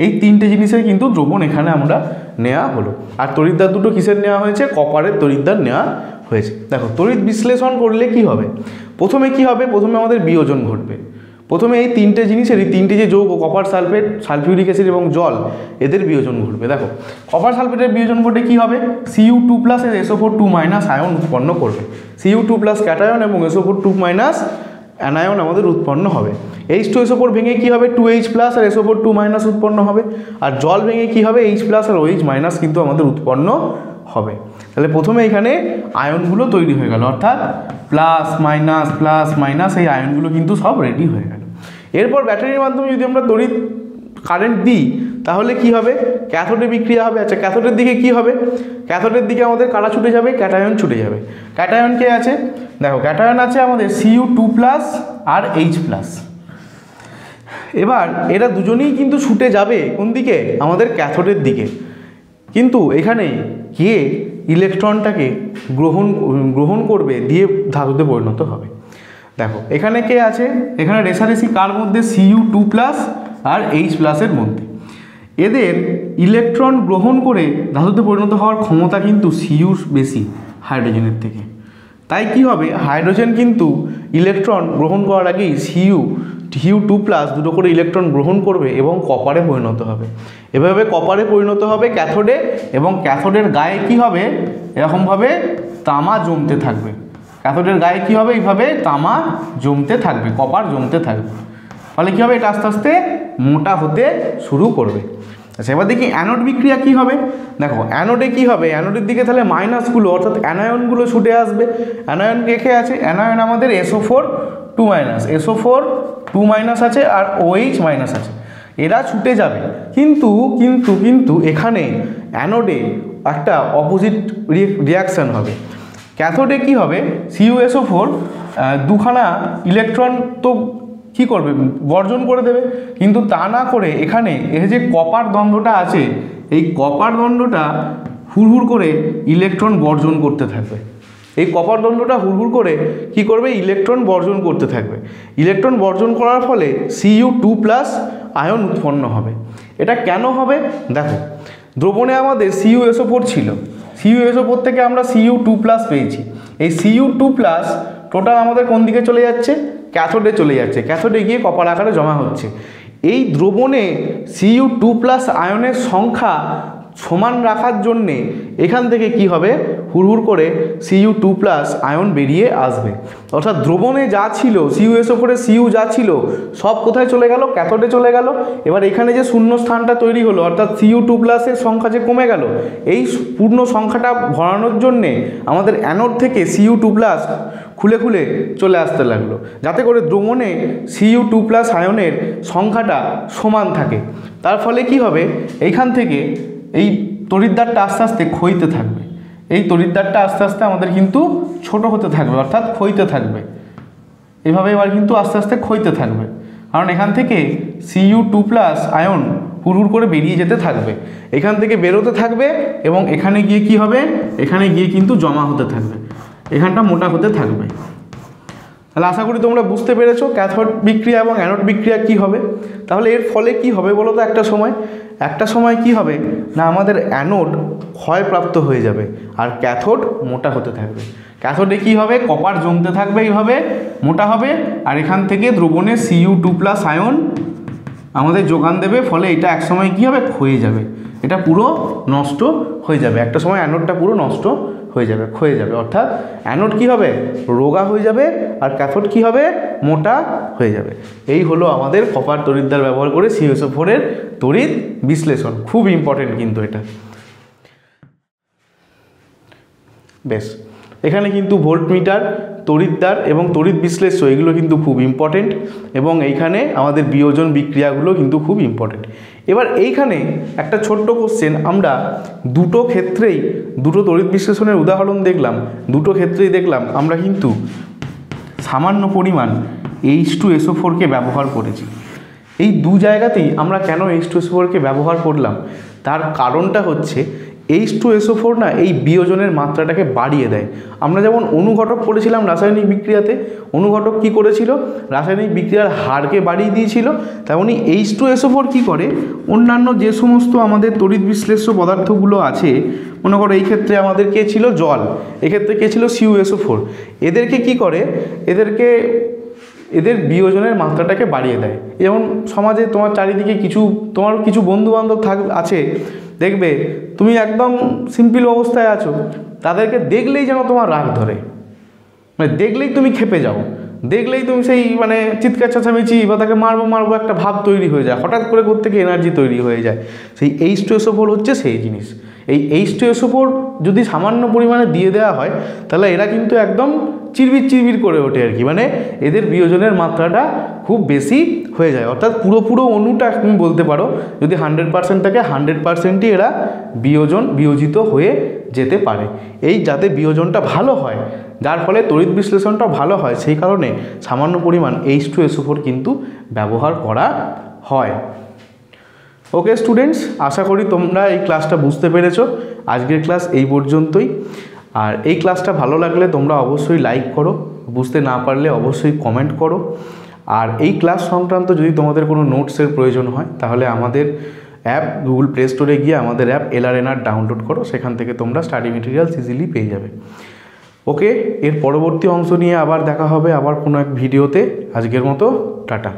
এই তিনটে জিনিসের কিন্তু দ্রবণ এখানে আমরা নেওয়া হলো। আর তড়িৎদ্বার দুটো কিসের নেওয়া হয়েছে, কপারের তড়িৎদ্বার নেওয়া হয়েছে। দেখো তড়িৎ বিশ্লেষণ করলে কি হবে, প্রথমে কি হবে, প্রথমে আমাদের বিয়োজন ঘটবে। প্রথমে এই তিনটে জিনিসের, এই তিনটে যে যৌগ কপার সালফেট, সালফিউরিক অ্যাসিড এবং জল, এদের বিয়োজন ঘটবে। দেখো কপার সালফেটের বিয়োজন ঘটে কি হবে, Cu2 plus SO4 2 minus ion উৎপন্ন করবে। Cu2 প্লাস ক্যাটায়ন এবং SO4 2 মাইনাস অ্যানায়ন আমাদের উৎপন্ন হবে। H2SO4 ভেঙে কি হবে, 2H প্লাস আর SO4 2 মাইনাস উৎপন্ন হবে। আর জল ভেঙে কি হবে, H প্লাস আর OH মাইনাস কিন্তু আমাদের উৎপন্ন হবে। তাহলে প্রথমে এখানে আয়নগুলো তৈরি হয়ে গেল, অর্থাৎ প্লাস মাইনাস এই আয়নগুলো কিন্তু সব রেডি হয়ে গেল। এরপর ব্যাটারির মাধ্যমে যদি আমরা তড়িৎ কারেন্ট দিই তাহলে কি হবে, ক্যাথোডে বিক্রিয়া হবে। আচ্ছা ক্যাথোডের দিকে কি হবে, ক্যাথোডের দিকে আমাদের কারা ছুটে যাবে, ক্যাটায়ন ছুটে যাবে। ক্যাটায়ন কে আছে, দেখো ক্যাটায়ন আছে আমাদের Cu2 প্লাস আর H প্লাস। এবার এরা দুজনেই কিন্তু ছুটে যাবে কোন দিকে, আমাদের ক্যাথোডের দিকে। কিন্তু এখানে কে ইলেকট্রনটাকে গ্রহণ করবে, দিয়ে ধাতুতে পরিণত হবে। দেখো এখানে কে আছে, এখানে রেষারেষি কার মধ্যে, Cu2 প্লাস আর H প্লাসের মধ্যে। এদের ইলেকট্রন গ্রহণ করে ধাতুতে পরিণত হওয়ার ক্ষমতা কিন্তু Cu বেশি হাইড্রোজেনের থেকে। তাই কি হবে, হাইড্রোজেন কিন্তু ইলেকট্রন গ্রহণ করার আগেই Cu2 প্লাস দুটো করে ইলেকট্রন গ্রহণ করবে এবং কপারে পরিণত হবে। এভাবে কপারে পরিণত হবে ক্যাথোডে, এবং ক্যাথোডের গায়ে কি হবে, এরকমভাবে তামা জমতে থাকবে। ক্যাথোডের গায়ে কি হবে, এইভাবে তামা জমতে থাকবে, কপার জমতে থাকবে। ফলে কী হবে, এটা আস্তে আস্তে মোটা হতে শুরু করবে। আচ্ছা এবার দেখি অ্যানোড বিক্রিয়া কি হবে। দেখো অ্যানোডে কি হবে, অ্যানোডের দিকে তাহলে মাইনাসগুলো অর্থাৎ অ্যানায়নগুলো ছুটে আসবে। অ্যানায়ন কে আছে, অ্যানায়ন আমাদের SO4 2 মাইনাস, SO4 2 মাইনাস আছে আর OH মাইনাস আছে, এরা ছুটে যাবে। কিন্তু এখানে অ্যানোডে একটা অপোজিট রিয়াকশান হবে। ক্যাথোডে কি হবে, CuSO4 দুখানা ইলেকট্রন তো কি করবে, বর্জন করে দেবে। কিন্তু তা না করে এখানে এই যে কপার দ্বন্দ্বটা আছে, এই কপার দ্বন্দ্বটা হুড়হুড় করে ইলেকট্রন বর্জন করতে থাকবে। এই কপার দ্বন্দ্বটা হুড়হুড় করে কি করবে, ইলেকট্রন বর্জন করতে থাকবে। ইলেকট্রন বর্জন করার ফলে Cu2 প্লাস আয়ন উৎপন্ন হবে। এটা কেন হবে, দেখো দ্রবণে আমাদের CuSO4 ছিল, CuSO4 থেকে আমরা Cu2 প্লাস পেয়েছি। এই Cu2 প্লাস টোটাল আমাদের কোন দিকে চলে যাচ্ছে, ক্যাথোডে চলে যাচ্ছে। ক্যাথোডে গিয়ে কপার আকারে জমা হচ্ছে। এই দ্রবণে Cu2 প্লাস আয়নের সংখ্যা সমান রাখার জন্যে এখান থেকে কি হবে, হুড়হুড় করে Cu2 প্লাস আয়ন বেরিয়ে আসবে। অর্থাৎ দ্রবণে যা ছিল CuSO4 Cu যা ছিল সব কোথায় চলে গেল, ক্যাথোডে চলে গেল। এবার এখানে যে শূন্য স্থানটা তৈরি হলো, অর্থাৎ Cu2 প্লাসের সংখ্যা যে কমে গেল, এই পূর্ণ সংখ্যাটা ভরানোর জন্যে আমাদের অ্যানোড থেকে Cu2 প্লাস খুলে চলে আসতে লাগলো, যাতে করে দ্রবণে Cu2 প্লাস আয়নের সংখ্যাটা সমান থাকে। তার ফলে কি হবে, এইখান থেকে এই তড়িৎদ্বারটা আস্তে আস্তে ক্ষয়তে থাকবে। এই তড়িৎদ্বারটা আস্তে আস্তে আমাদের কিন্তু ছোট হতে থাকবে, অর্থাৎ ক্ষয়তে থাকবে। এভাবে এবার কিন্তু আস্তে আস্তে ক্ষয়তে থাকবে, কারণ এখান থেকে Cu2 প্লাস আয়ন হুড়হুড় করে বেরিয়ে যেতে থাকবে, এখান থেকে বেরোতে থাকবে এবং এখানে গিয়ে কি হবে, এখানে গিয়ে কিন্তু জমা হতে থাকবে, এখানটা মোটা হতে থাকবে। তাহলে আশা করি তোমরা বুঝতে পেরেছো ক্যাথোড বিক্রিয়া এবং অ্যানোড বিক্রিয়া কি হবে। তাহলে এর ফলে কি হবে বলো তো, একটা সময় কি হবে না, আমাদের অ্যানোড ক্ষয়প্রাপ্ত হয়ে যাবে আর ক্যাথোড মোটা হতে থাকবে। ক্যাথোডে কি হবে, কপার জমতে থাকবে, এইভাবে মোটা হবে, আর এখান থেকে দ্রবণে Cu2 প্লাস আয়ন আমাদের যোগান দেবে। ফলে এটা এক সময় কি হবে, ক্ষয়ে যাবে, এটা পুরো নষ্ট হয়ে যাবে। একটা সময় অ্যানোডটা পুরো নষ্ট হয়ে যাবে, ক্ষয়ে যাবে। অর্থাৎ অ্যানোড কি হবে, রোগা হয়ে যাবে, আর ক্যাথোড কি হবে, মোটা হয়ে যাবে। এই হলো আমাদের কপার তড়িৎদ্বার ব্যবহার করে CuSO4 এর তড়িৎ বিশ্লেষণ। খুব ইম্পর্টেন্ট কিন্তু এটা। বেশ, এখানে কিন্তু ভোল্টমিটার, তড়িৎদ্বার এবং তড়িৎ বিশ্লেষ্য এগুলো কিন্তু খুব ইম্পর্টেন্ট, এবং এইখানে আমাদের বিয়োজন বিক্রিয়াগুলো কিন্তু খুব ইম্পর্টেন্ট। এবার এইখানে একটা ছোট্ট কোশ্চেন, আমরা দুটো ক্ষেত্রেই দুটো তড়িৎ বিশ্লেষণের উদাহরণ দেখলাম, দুটো ক্ষেত্রেই দেখলাম আমরা কিন্তু সামান্য পরিমাণ H2SO4 কে ব্যবহার করেছি। এই দু জায়গাতেই আমরা কেন H2SO4কে ব্যবহার করলাম, তার কারণটা হচ্ছে H2SO4 না এই বিয়োজনের মাত্রাটাকে বাড়িয়ে দেয়। আমরা যেমন অনুঘটক পড়েছিলাম রাসায়নিক বিক্রিয়াতে, অনুঘটক কি করেছিল, রাসায়নিক বিক্রিয়ার হারকে বাড়িয়ে দিয়েছিল, তেমনি H2SO4 কি করে, অন্যান্য যে সমস্ত আমাদের তড়িৎ বিশ্লেষ্য পদার্থগুলো আছে, মনে করো এই ক্ষেত্রে আমাদের কে ছিল জল, এক্ষেত্রে কে ছিল CuSO4, এদেরকে কি করে, এদের বিয়োজনের মাত্রাটাকে বাড়িয়ে দেয়। যেমন সমাজে তোমার চারিদিকে তোমার কিছু বন্ধুবান্ধব আছে, দেখবে তুমি একদম সিম্পল অবস্থায় আছো, তাদেরকে দেখলেই যেন তোমার রাগ ধরে, মানে দেখলেই তুমি ক্ষেপে যাও, দেখলেই তুমি সেই মানে চিৎকার চেঁচামেচি বা তাকে মারবো একটা ভাব তৈরি হয়ে যায়, হঠাৎ করে থেকে এনার্জি তৈরি হয়ে যায়। সেই H2SO4 হচ্ছে সেই জিনিস। এই H2SO4 যদি সামান্য পরিমাণে দিয়ে দেওয়া হয়, তাহলে এরা কিন্তু একদম চিরবির করে ওঠে আর কি, মানে এদের বিয়োজনের মাত্রাটা খুব বেশি হয়ে যায়, অর্থাৎ পুরো অণুটা তুমি বলতে পারো যদি 100% থাকে 100%ই এরা বিয়োজিত হয়ে যেতে পারে। এই যাতে বিয়োজনটা ভালো হয়, যার ফলে তড়িৎ বিশ্লেষণটা ভালো হয়, সেই কারণে সামান্য পরিমাণ H2SO4 কিন্তু ব্যবহার করা হয়। ওকে স্টুডেন্টস, আশা করি তোমরা এই ক্লাসটা বুঝতে পেরেছো। আজকের ক্লাস এই পর্যন্তই। আর এই ক্লাসটা ভালো লাগলে তোমরা অবশ্যই লাইক করো, বুঝতে না পারলে অবশ্যই কমেন্ট করো। আর এই ক্লাস সংক্রান্ত যদি তোমাদের কোনো নোটসের প্রয়োজন হয়, তাহলে আমাদের অ্যাপ গুগল প্লে স্টোরে গিয়ে আমাদের অ্যাপ LRNR ডাউনলোড করো, সেখান থেকে তোমরা স্টাডি মেটেরিয়ালস ইজিলি পেয়ে যাবে। ওকে, এর পরবর্তী অংশ নিয়ে আবার দেখা হবে আবার কোনো এক ভিডিওতে। আজকের মতো টাটা।